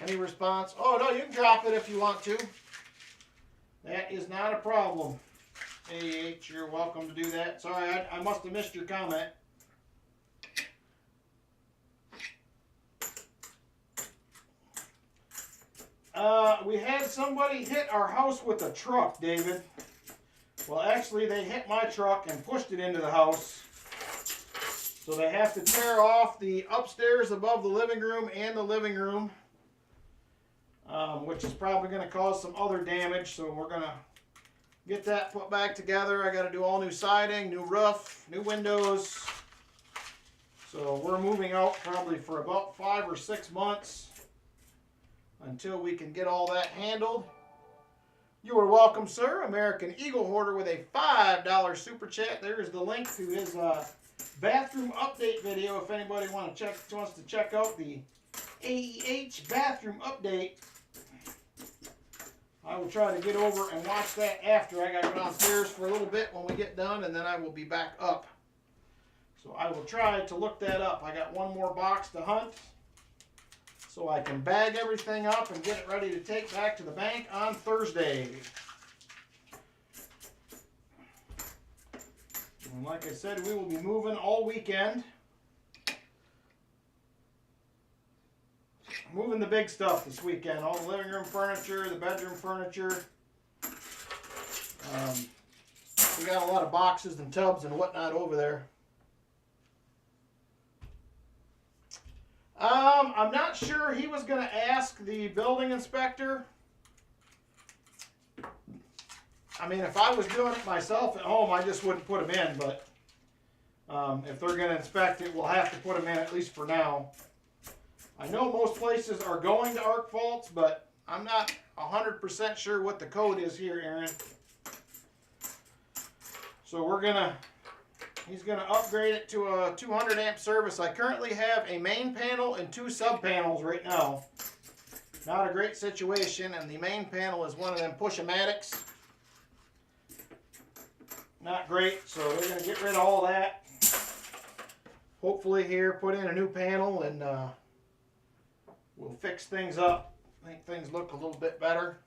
Any response? Oh, no, you can drop it if you want to. That is not a problem. AH, you're welcome to do that. Sorry, I must have missed your comment. We had somebody hit our house with a truck, David. Well, actually, they hit my truck and pushed it into the house. So they have to tear off the upstairs above the living room and the living room, which is probably going to cause some other damage. So we're going to get that put back together. I got to do all new siding, new roof, new windows. So we're moving out probably for about 5 or 6 months until we can get all that handled. You are welcome, sir. American Eagle Hoarder with a $5 super chat. There's the link to his bathroom update video if anybody wants to check out the AEH bathroom update. I will try to get over and watch that after. I got to go downstairs for a little bit when we get done, and then I will be back up. So I will try to look that up. I got one more box to hunt, so I can bag everything up and get it ready to take back to the bank on Thursday. And like I said, we will be moving all weekend. Moving the big stuff this weekend. All the living room furniture, the bedroom furniture. We got a lot of boxes and tubs and whatnot over there. I'm not sure. He was going to ask the building inspector. I mean, if I was doing it myself at home, I just wouldn't put them in. But if they're going to inspect it, we'll have to put them in, at least for now. I know most places are going to arc faults, but I'm not 100% sure what the code is here, Aaron. So he's going to upgrade it to a 200 amp service. I currently have a main panel and 2 sub panels right now. Not a great situation, and the main panel is one of them push-o-matics. Not great, so we're going to get rid of all that. Hopefully here, put in a new panel, and we'll fix things up. Make things look a little bit better.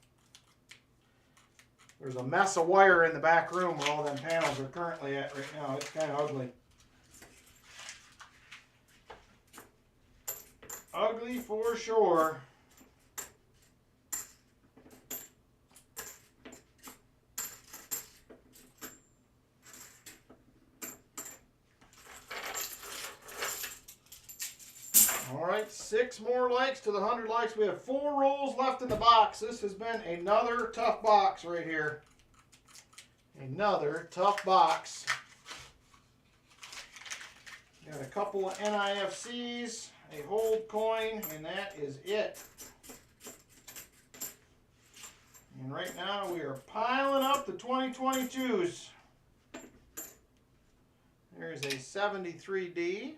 There's a mess of wire in the back room where all them panels are currently at right now. It's kind of ugly. Ugly for sure. All right, 6 more likes to the 100 likes. We have 4 rolls left in the box. This has been another tough box right here. Another tough box. Got a couple of NIFCs, a hold coin, and that is it. And right now we are piling up the 2022s. There's a 73D.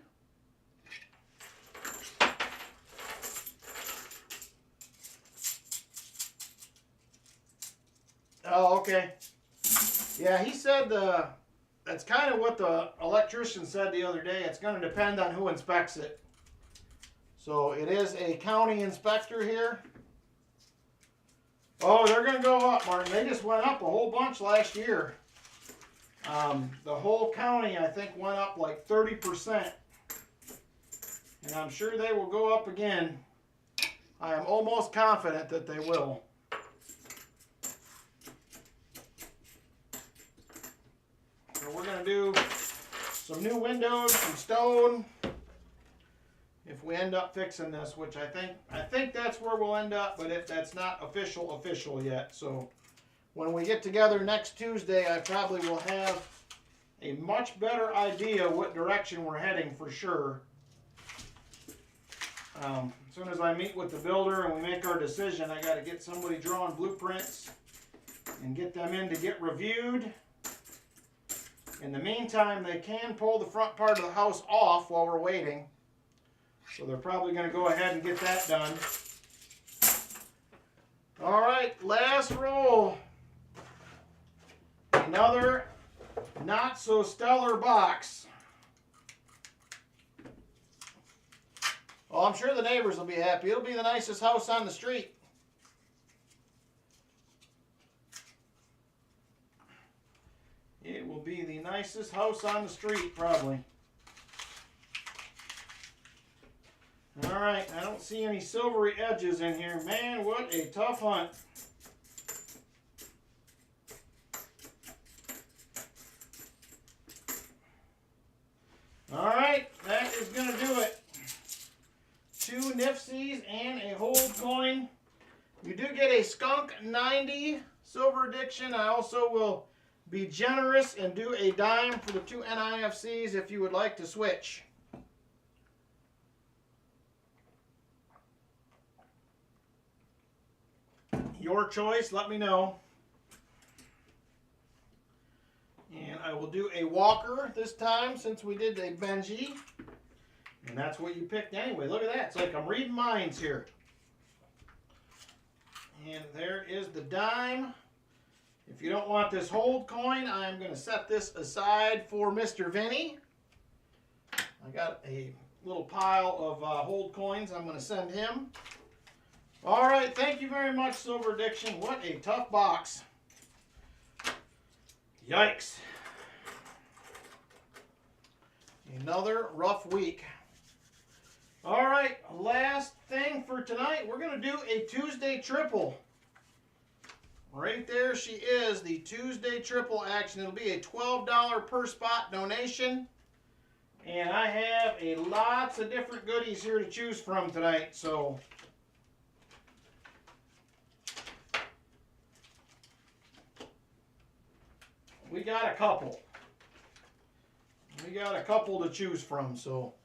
Oh, okay. Yeah, he said that's kind of what the electrician said the other day. It's going to depend on who inspects it. So it is a county inspector here. Oh, they're going to go up, Martin. They just went up a whole bunch last year. The whole county, I think, went up like 30%. And I'm sure they will go up again. I am almost confident that they will. So we're going to do some new windows, some stone. If we end up fixing this, which I think that's where we'll end up, but that's not official yet. So when we get together next Tuesday, I probably will have a much better idea what direction we're heading for sure. As soon as I meet with the builder and we make our decision, I got to get somebody drawing blueprints and get them in to get reviewed. In the meantime, they can pull the front part of the house off while we're waiting. So they're probably going to go ahead and get that done. All right, last roll. Another not so stellar box. Oh, I'm sure the neighbors will be happy. It'll be the nicest house on the street. It will be the nicest house on the street, probably. All right, I don't see any silvery edges in here. Man, what a tough hunt. All right, that is going to do it. 2 Nifsies and a hold coin. You do get a Skunk 90 Silver Addiction. I also will be generous and do a dime for the 2 NIFCs if you would like to switch. Your choice, let me know. And I will do a Walker this time since we did a Benji. And that's what you picked anyway. Look at that. It's like I'm reading minds here. And there is the dime. If you don't want this hold coin, I'm going to set this aside for Mr. Vinny. I got a little pile of hold coins I'm going to send him. All right. Thank you very much, Silver Addiction. What a tough box. Yikes. Another rough week. All right, last thing for tonight, we're going to do a Tuesday triple. Right there she is, the Tuesday triple action. It'll be a $12 per spot donation. And I have a lots of different goodies here to choose from tonight, so we got a couple. We got a couple to choose from, so.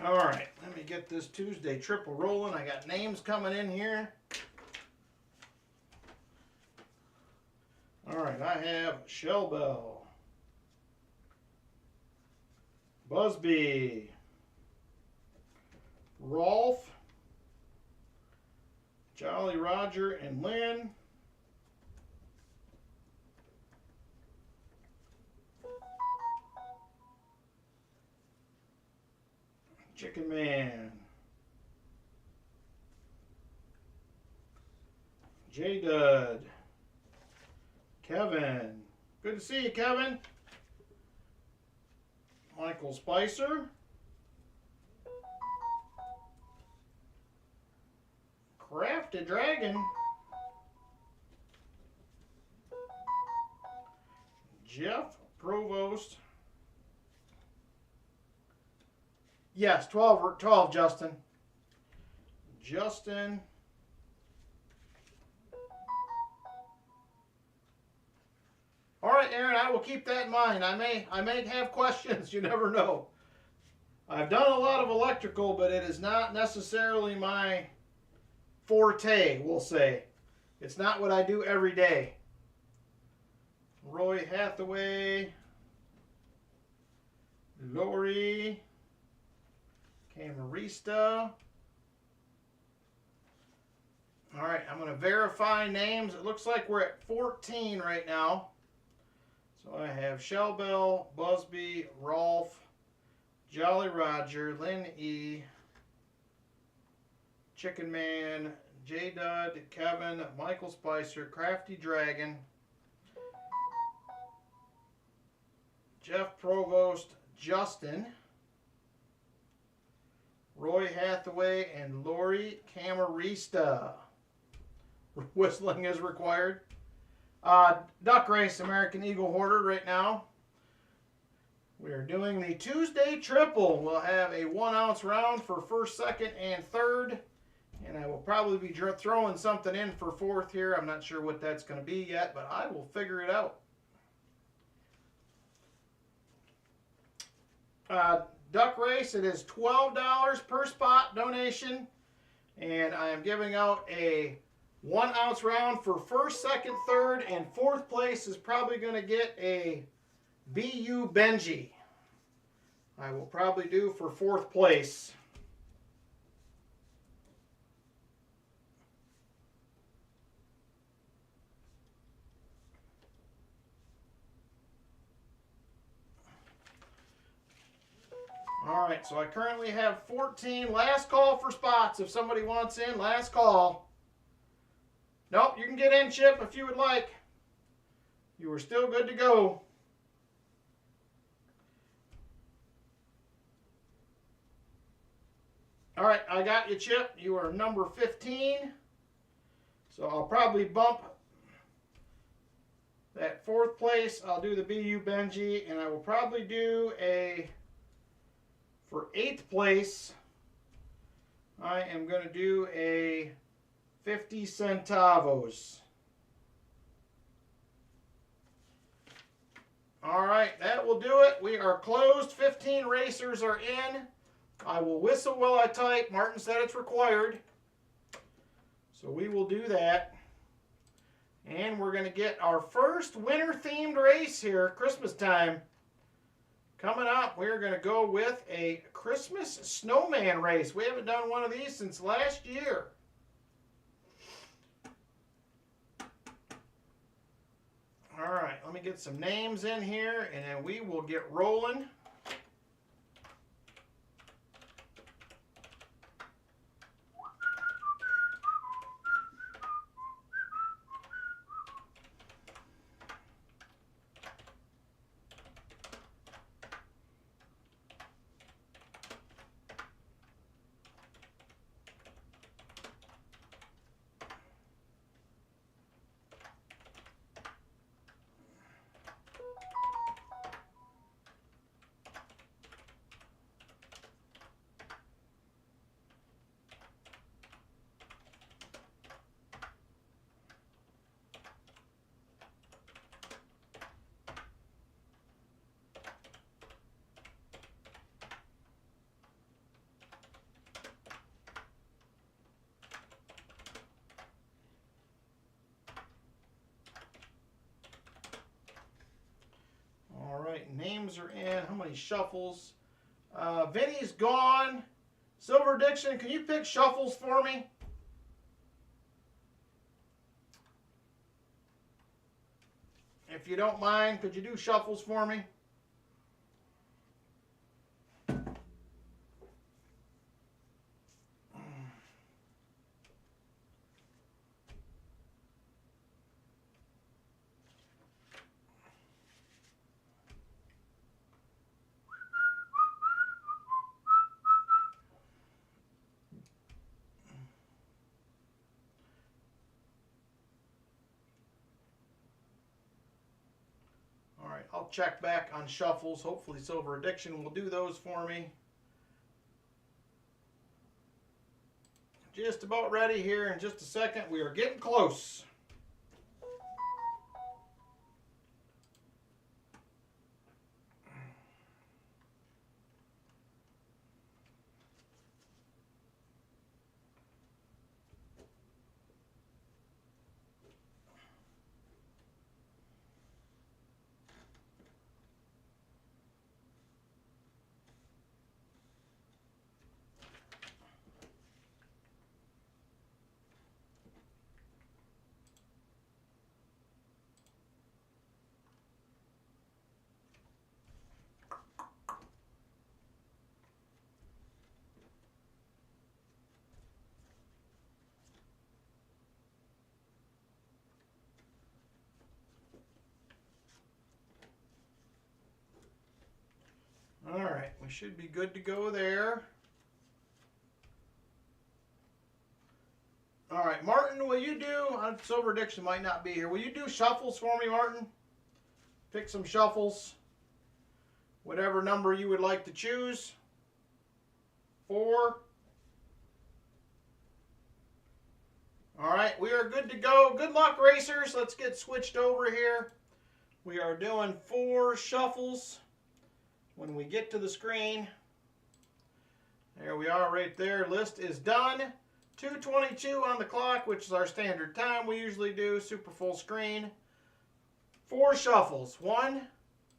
All right, let me get this Tuesday triple rolling. I got names coming in here. All right, I have Shell Bell, Busby, Rolf, Jolly Roger and Lynn, Chicken Man, J-Dud, Kevin. Good to see you, Kevin. Michael Spicer. Crafted Dragon. Jeff Provost. Yes, 12, Justin. Justin. All right, Aaron, I will keep that in mind. I may have questions. You never know. I've done a lot of electrical, but it is not necessarily my forte, we'll say. It's not what I do every day. Roy Hathaway. Lori. Camarista. All right, I'm going to verify names. It looks like we're at 14 right now. So I have Shell Bell, Busby, Rolf, Jolly Roger, Lynn E, Chicken Man, J-Dud, Kevin, Michael Spicer, Crafty Dragon, Jeff Provost, Justin, Roy Hathaway, and Lori Camarista. Whistling is required. Duck Race American Eagle Hoarder right now. We are doing the Tuesday triple. We'll have a 1 ounce round for first, second, and third. And I will probably be throwing something in for fourth here. I'm not sure what that's going to be yet, but I will figure it out. Duck Race, it is $12 per spot donation. And I am giving out a 1 ounce round for first, second, third, and fourth place is probably going to get a BU Benji. I will probably do for fourth place. All right, so I currently have 14. Last call for spots. If somebody wants in, last call. Nope, you can get in, Chip, if you would like. You are still good to go. All right, I got you, Chip. You are number 15. So I'll probably bump that fourth place. I'll do the BU Benji, and I will probably do a, for eighth place, I am going to do a 50 centavos. All right, that will do it. We are closed. 15 racers are in. I will whistle while I type. Martin said it's required. So we will do that. And we're going to get our first winter-themed race here, Christmas time. Coming up, we're going to go with a Christmas snowman race. We haven't done one of these since last year. All right, let me get some names in here, and then we will get rolling. All right, names are in. How many shuffles? Vinny's gone. Silver Addiction, can you pick shuffles for me? If you don't mind, could you do shuffles for me? I'll check back on shuffles. Hopefully Silver Addiction will do those for me. Just about ready here in just a second. We are getting close. We should be good to go there. All right, Martin, will you do, Silver Addiction might not be here. Will you do shuffles for me, Martin? Pick some shuffles. Whatever number you would like to choose. 4. All right, we are good to go. Good luck, racers. Let's get switched over here. We are doing 4 shuffles. When we get to the screen, there we are right there. List is done. 2:22 on the clock, which is our standard time we usually do. Super full screen. 4 shuffles. 1,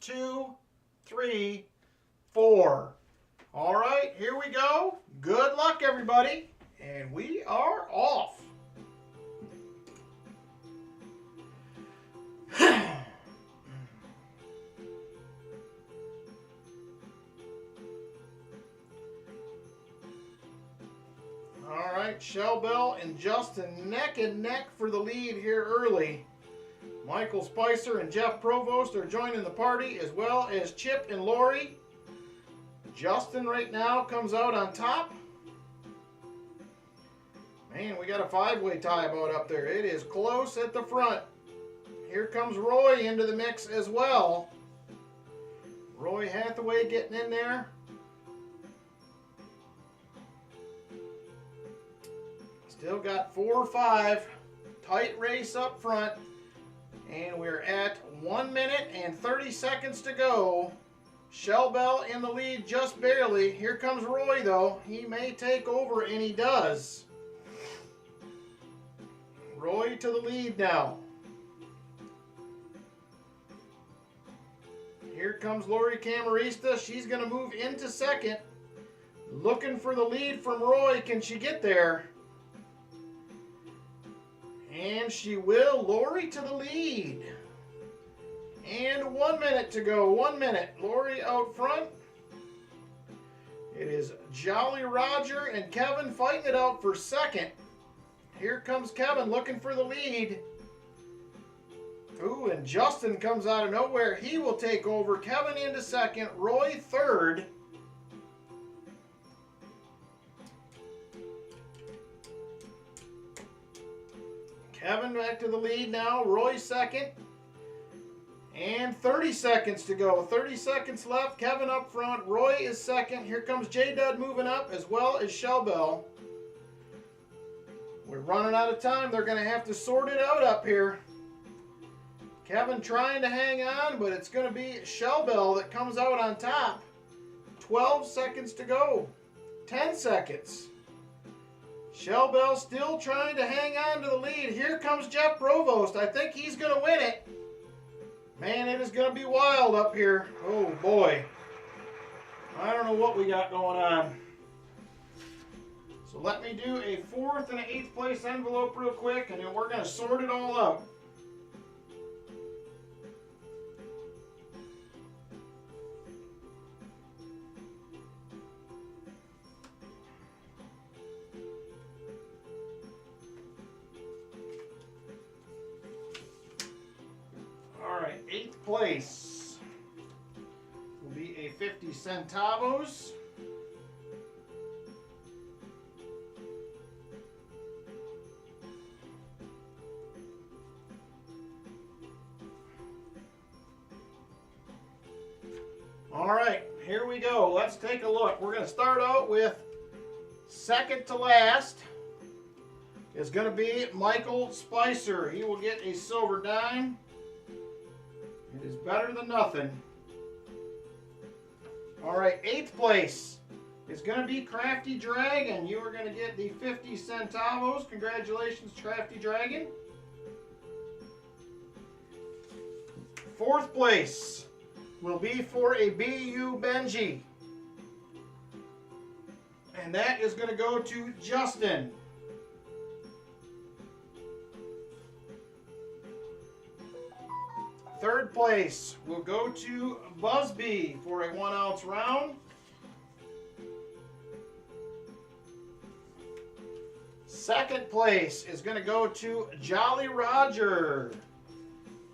2, 3, 4. All right, here we go. Good luck, everybody. And we are off. All right, Shell Bell and Justin neck and neck for the lead here early. Michael Spicer and Jeff Provost are joining the party, as well as Chip and Lori. Justin right now comes out on top. Man, we got a 5-way tie about up there. It is close at the front. Here comes Roy into the mix as well. Roy Hathaway getting in there. Still got 4 or 5. Tight race up front. And we're at 1 minute and 30 seconds to go. Shell Bell in the lead just barely. Here comes Roy though. He may take over, and he does. Roy to the lead now. Here comes Lori Camarista. She's going to move into second. Looking for the lead from Roy. Can she get there? And she will. Lori to the lead. And 1 minute to go. 1 minute. Lori out front. It is Jolly Roger and Kevin fighting it out for second. Here comes Kevin looking for the lead. Ooh, and Justin comes out of nowhere. He will take over. Kevin into second. Roy third. Kevin back to the lead now. Roy second. And 30 seconds to go. 30 seconds left. Kevin up front. Roy is second. Here comes J-Dud moving up, as well as Shell Bell. We're running out of time. They're going to have to sort it out up here. Kevin trying to hang on, but it's going to be Shell Bell that comes out on top. 12 seconds to go. 10 seconds. Shell Bell still trying to hang on to the lead. Here comes Jeff Provost. I think he's going to win it. Man, it is going to be wild up here. Oh, boy. I don't know what we got going on. So let me do a 4th and an 8th place envelope real quick, and then we're going to sort it all out. All right, 8th place will be a 50 centavos. All right, here we go. Let's take a look. We're going to start out with second to last. It's going to be Michael Spicer. He will get a silver dime. It is better than nothing. All right, 8th place is going to be Crafty Dragon. You are going to get the 50 centavos. Congratulations, Crafty Dragon. 4th place will be for a BU Benji. And that is going to go to Justin. 3rd place will go to Busby for a 1 ounce round. 2nd place is going to go to Jolly Roger,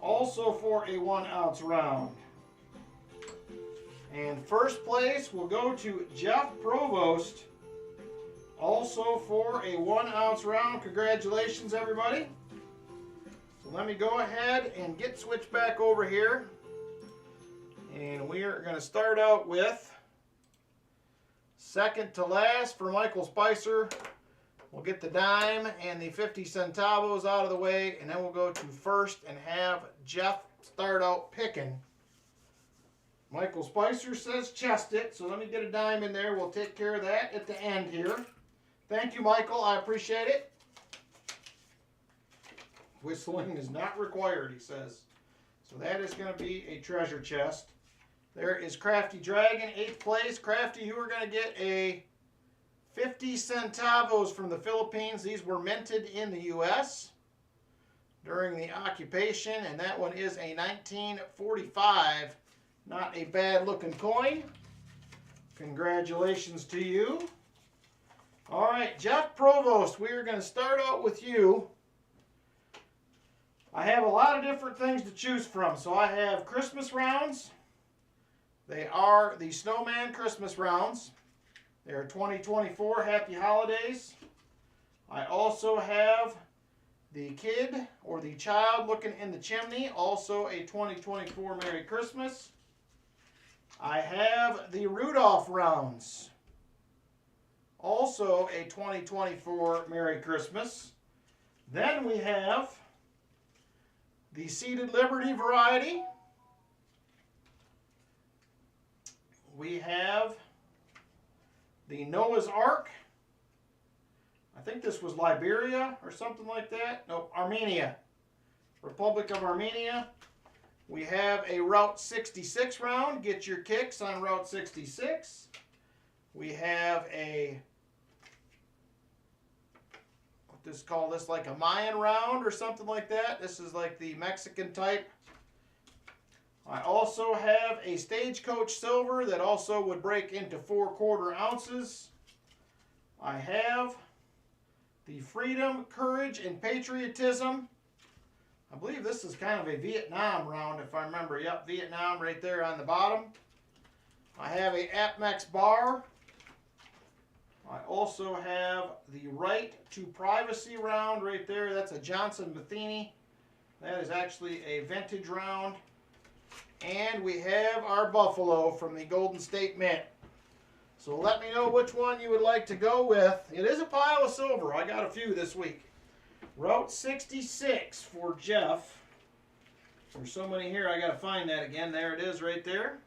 also for a 1 ounce round. And first place will go to Jeff Provost, also for a 1 ounce round. Congratulations, everybody. So let me go ahead and get switched back over here. And we are going to start out with second to last for Michael Spicer. We'll get the dime and the 50 centavos out of the way, and then we'll go to first and have Jeff start out picking. Michael Spicer says chest it, so let me get a dime in there. We'll take care of that at the end here. Thank you, Michael. I appreciate it. Whistling is not required, he says. So that is going to be a treasure chest. There is Crafty Dragon, 8th place. Crafty, you are going to get a 50 centavos from the Philippines. These were minted in the U.S. during the occupation, and that one is a 1945. Not a bad looking coin. Congratulations to you. All right, Jeff Provost, we are going to start out with you. I have a lot of different things to choose from. So I have Christmas rounds. They are the Snowman Christmas rounds. They are 2024. Happy Holidays. I also have the kid or the child looking in the chimney. Also a 2024 Merry Christmas. I have the Rudolph rounds. Also a 2024 Merry Christmas. Then we have the Seated Liberty variety. We have the Noah's Ark. I think this was Liberia or something like that. Nope, Armenia. Republic of Armenia. We have a Route 66 round. Get your kicks on Route 66. We have a, call this like a Mayan round or something like that. This is like the Mexican type. I also have a Stagecoach Silver that also would break into 4/4 ounces. I have the Freedom, Courage, and Patriotism. I believe this is kind of a Vietnam round if I remember. Yep, Vietnam right there on the bottom. I have a Apmex bar. I also have the Right to Privacy round right there. That's a Johnson Matheny. That is actually a vintage round. And we have our Buffalo from the Golden State Mint. So let me know which one you would like to go with. It is a pile of silver. I got a few this week. Route 66 for Jeff. There's so many here, I got to find that again. There it is right there.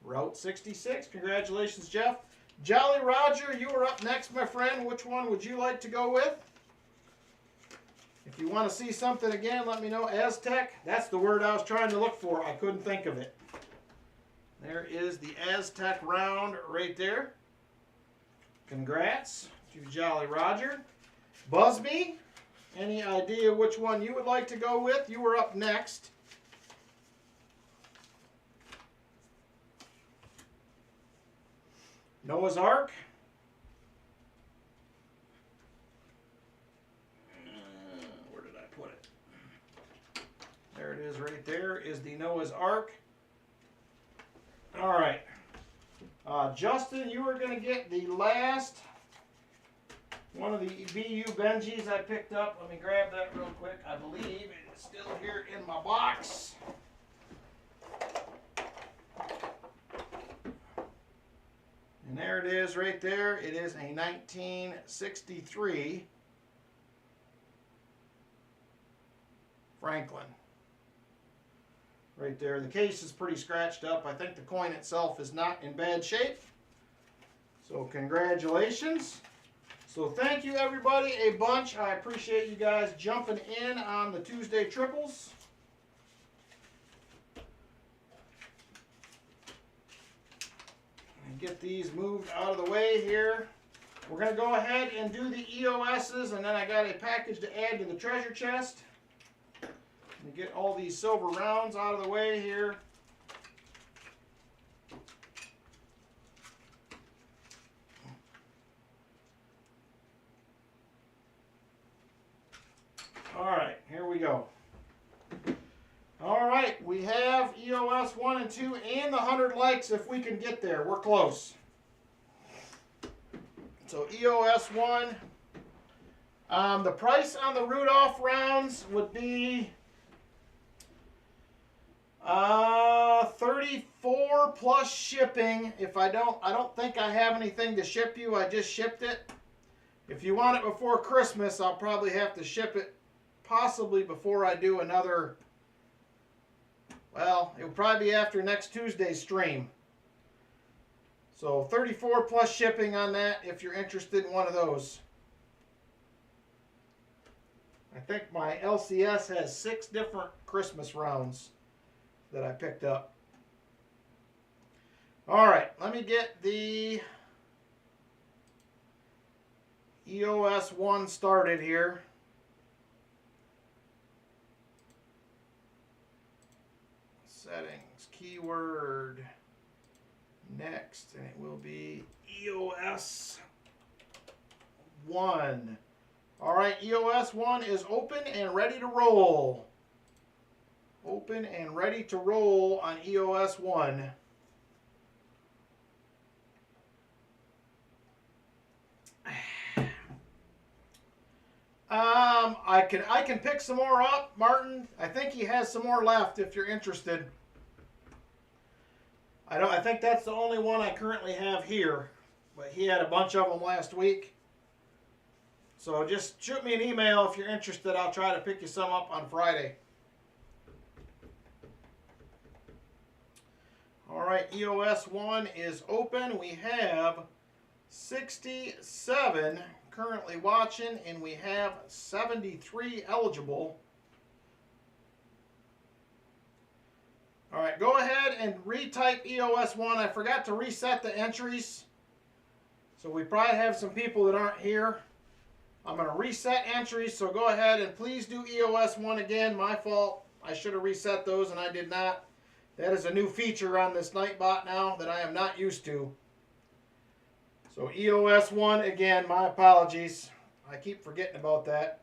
Route 66. Congratulations, Jeff. Jolly Roger, you are up next, my friend. Which one would you like to go with? If you want to see something again, let me know. Aztec, that's the word I was trying to look for. I couldn't think of it. There is the Aztec round right there. Congrats to Jolly Roger. Busby, any idea which one you would like to go with? You are up next. Noah's Ark. Where did I put it? There it is right there, is the Noah's Ark. All right. Justin, you are going to get the last one of the BU Benjis I picked up. Let me grab that real quick. I believe it is still here in my box. And there it is right there. It is a 1963 Franklin. Right there. The case is pretty scratched up. I think the coin itself is not in bad shape. So congratulations. So thank you everybody a bunch. I appreciate you guys jumping in on the Tuesday triples. And get these moved out of the way here. We're going to go ahead and do the EOSs, and then I got a package to add to the treasure chest. And get all these silver rounds out of the way here. All right, here we go. All right, we have EOS EOS 1 and 2 and the 100 likes if we can get there. We're close. So EOS 1. The price on the Rudolph rounds would be 34 plus shipping. If I don't think I have anything to ship you. I just shipped it. If you want it before Christmas, I'll probably have to ship it possibly before I do another. Well, it will probably be after next Tuesday's stream. So 34 plus shipping on that if you're interested in one of those. I think my LCS has 6 different Christmas rounds that I picked up. All right, let me get the EOS 1 started here. Settings, keyword, next, and it will be EOS 1. All right, EOS 1 is open and ready to roll. Open and ready to roll on EOS 1. I can pick some more up, Martin. I think he has some more left if you're interested. I think that's the only one I currently have here, but he had a bunch of them last week. So just shoot me an email if you're interested. I'll try to pick you some up on Friday. All right, EOS 1 is open. We have 67 currently watching, and we have 73 eligible. All right, go ahead and retype EOS 1. I forgot to reset the entries, so we probably have some people that aren't here. I'm going to reset entries, so go ahead and please do EOS 1 again. My fault. I should have reset those, and I did not. That is a new feature on this Nightbot now that I am not used to. So EOS 1 again, my apologies. I keep forgetting about that.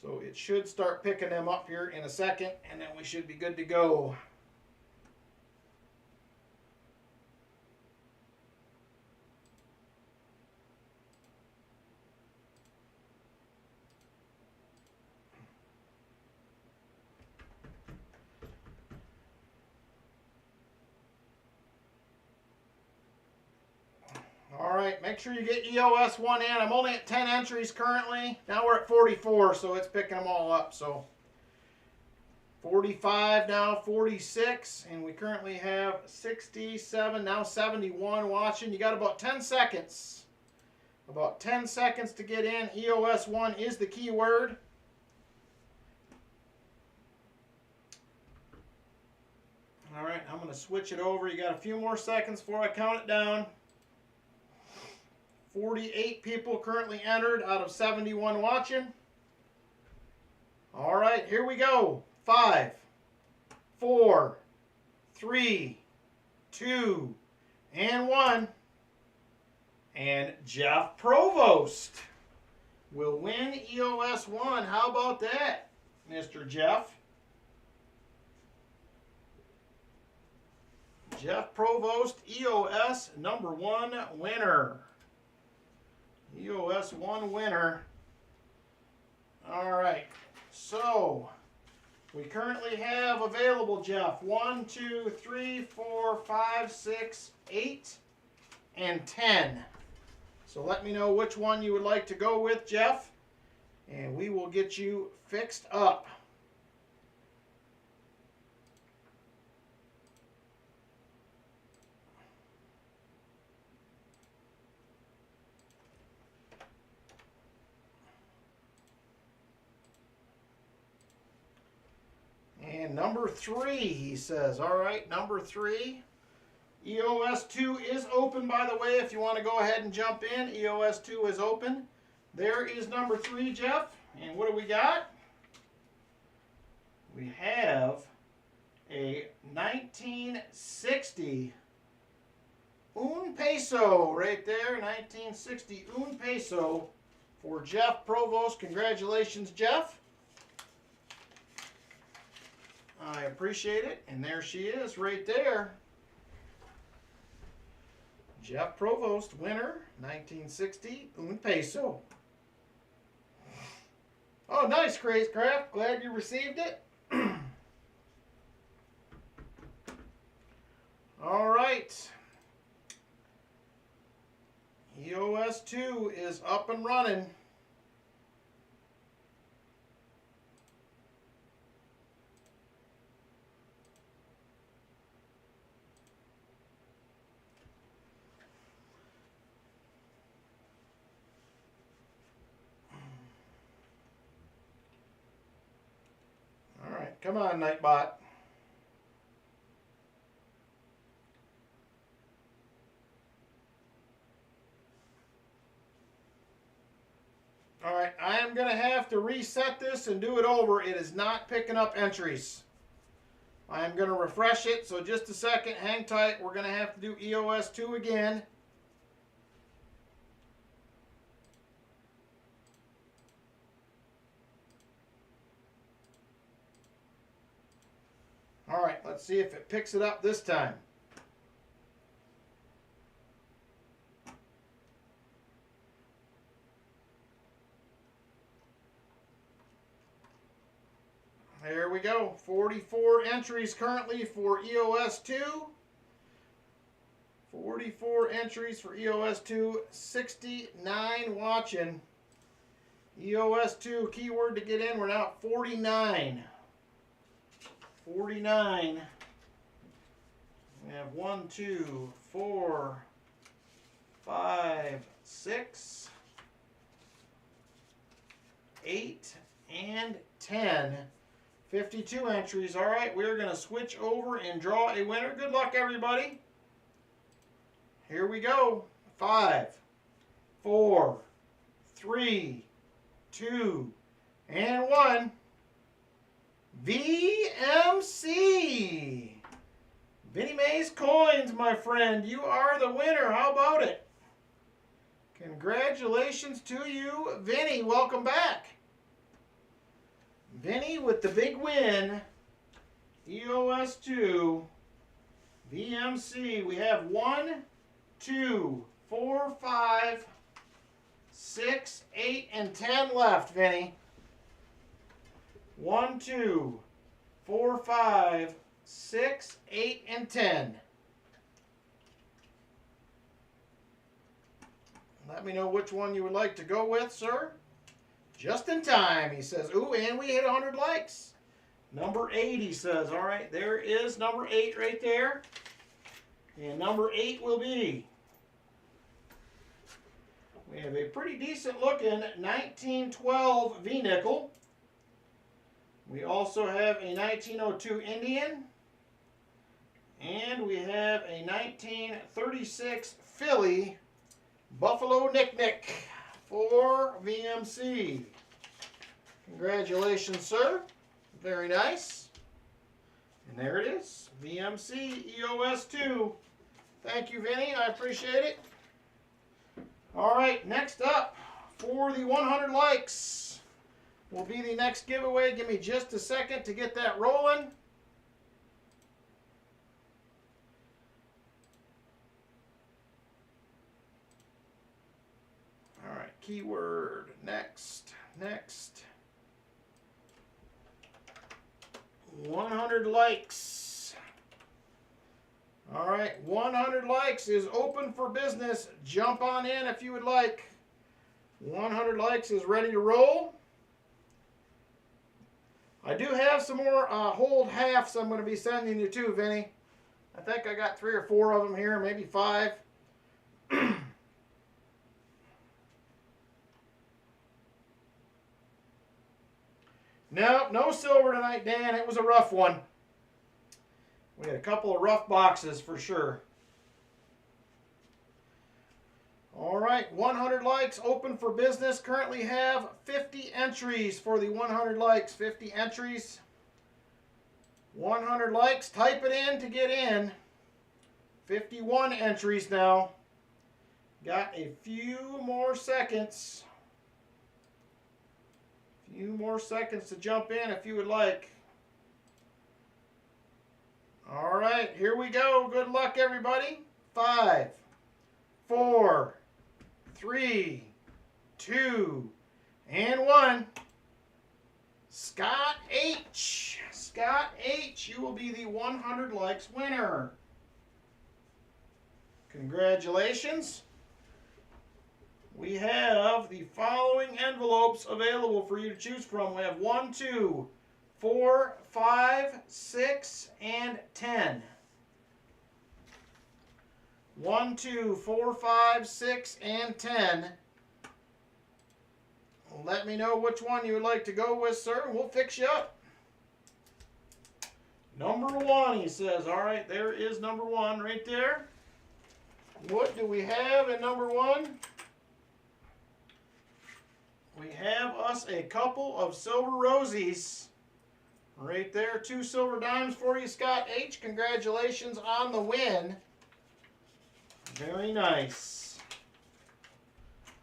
So it should start picking them up here in a second, and then we should be good to go. All right, make sure you get EOS 1 in. I'm only at 10 entries currently. Now we're at 44, so it's picking them all up. So 45 now, 46, and we currently have 67, now 71 watching. You got about 10 seconds. About 10 seconds to get in. EOS 1 is the keyword. All right, I'm going to switch it over. You got a few more seconds before I count it down. 48 people currently entered out of 71 watching. All right, here we go. 5, 4, 3, 2, and 1. And Jeff Provost will win EOS 1. How about that, Mr. Jeff? Jeff Provost, EOS #1 winner. EOS 1 winner. All right, so we currently have available, Jeff, 1, 2, 3, 4, 5, 6, 8, and 10. So let me know which one you would like to go with, Jeff, and we will get you fixed up. And number 3, he says. All right, number 3. EOS 2 is open, by the way, if you want to go ahead and jump in. EOS 2 is open. There is number 3, Jeff. And what do we got? We have a 1960 un peso right there. 1960 un peso for Jeff Provost. Congratulations, Jeff. I appreciate it. And there she is right there. Jeff Provost, winner, 1960, un peso. Oh, nice, Craze Craft. Glad you received it. All right. EOS 2 is up and running. All right, come on, Nightbot. All right, I am going to have to reset this and do it over. It is not picking up entries. I am going to refresh it, so just a second. Hang tight. We're going to have to do EOS 2 again. All right, let's see if it picks it up this time. There we go. 44 entries currently for EOS 2. 44 entries for EOS 2. 69 watching. EOS 2, keyword to get in. We're now at 49. 49. We have 1, 2, 4, 5, 6, 8, and 10. 52 entries. All right, we're going to switch over and draw a winner. Good luck, everybody. Here we go. 5, 4, 3, 2, and 1. VMC. Vinnie Mays Coins, my friend. You are the winner. How about it? Congratulations to you, Vinnie. Welcome back. Vinnie with the big win. EOS 2. VMC. We have 1, 2, 4, 5, 6, 8, and 10 left, Vinnie. 1, 2, 4, 5, 6, 8, and 10. Let me know which one you would like to go with, sir. Just in time, he says. Ooh, and we hit 100 likes. Number 8, he says. All right, there is number 8 right there. And number 8 will be. We have a pretty decent looking 1912 V-nickel. We also have a 1902 Indian. And we have a 1936 Philly Buffalo Nick for VMC. Congratulations, sir. Very nice. And there it is. VMC EOS 2. Thank you, Vinny. I appreciate it. All right, next up for the 100 likes will be the next giveaway. Give me just a second to get that rolling. All right, keyword, next. 100 likes. All right, 100 likes is open for business. Jump on in if you would like. 100 likes is ready to roll. I do have some more hold halves I'm going to be sending you too, Vinny. I think I got 3 or 4 of them here, maybe 5. No silver tonight, Dan. It was a rough one. We had a couple of rough boxes for sure. All right, 100 likes, open for business. Currently have 50 entries for the 100 likes. 50 entries. 100 likes. Type it in to get in. 51 entries now. Got a few more seconds. Few more seconds to jump in if you would like. All right, here we go. Good luck, everybody. 5, 4, 3, 2, and 1. Scott H. Scott H., you will be the 100 likes winner. Congratulations. We have the following envelopes available for you to choose from. We have 1, 2, 4, 5, 6, and 10. 1, 2, 4, 5, 6, and 10. Let me know which one you would like to go with, sir, and we'll fix you up. Number 1, he says. All right, there is number 1 right there. What do we have in number 1? We have us a couple of silver rosies. Right there, 2 silver dimes for you, Scott H. Congratulations on the win. Very nice.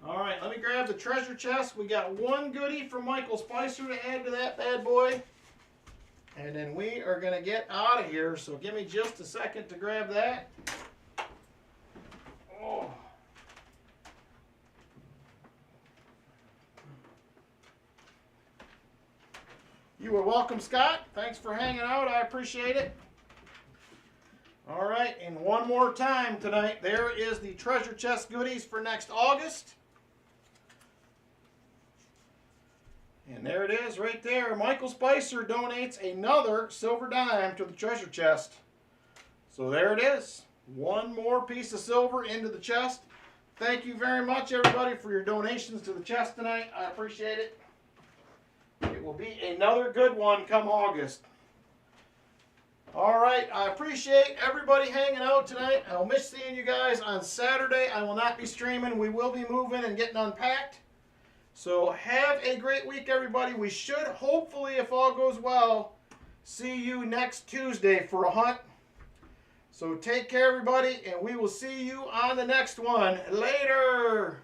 All right, let me grab the treasure chest. We got 1 goodie from Michael Spicer to add to that bad boy. And then we are going to get out of here. So give me just a second to grab that. Oh. You are welcome, Scott. Thanks for hanging out. I appreciate it. All right, and one more time tonight, there is the treasure chest goodies for next August. And there it is right there. Michael Spicer donates another silver dime to the treasure chest. So there it is. 1 more piece of silver into the chest. Thank you very much, everybody, for your donations to the chest tonight. I appreciate it. It will be another good one come August. All right, I appreciate everybody hanging out tonight. I'll miss seeing you guys on Saturday. I will not be streaming. We will be moving and getting unpacked. So have a great week, everybody. We should, hopefully, if all goes well, see you next Tuesday for a hunt. So take care, everybody, and we will see you on the next one. Later.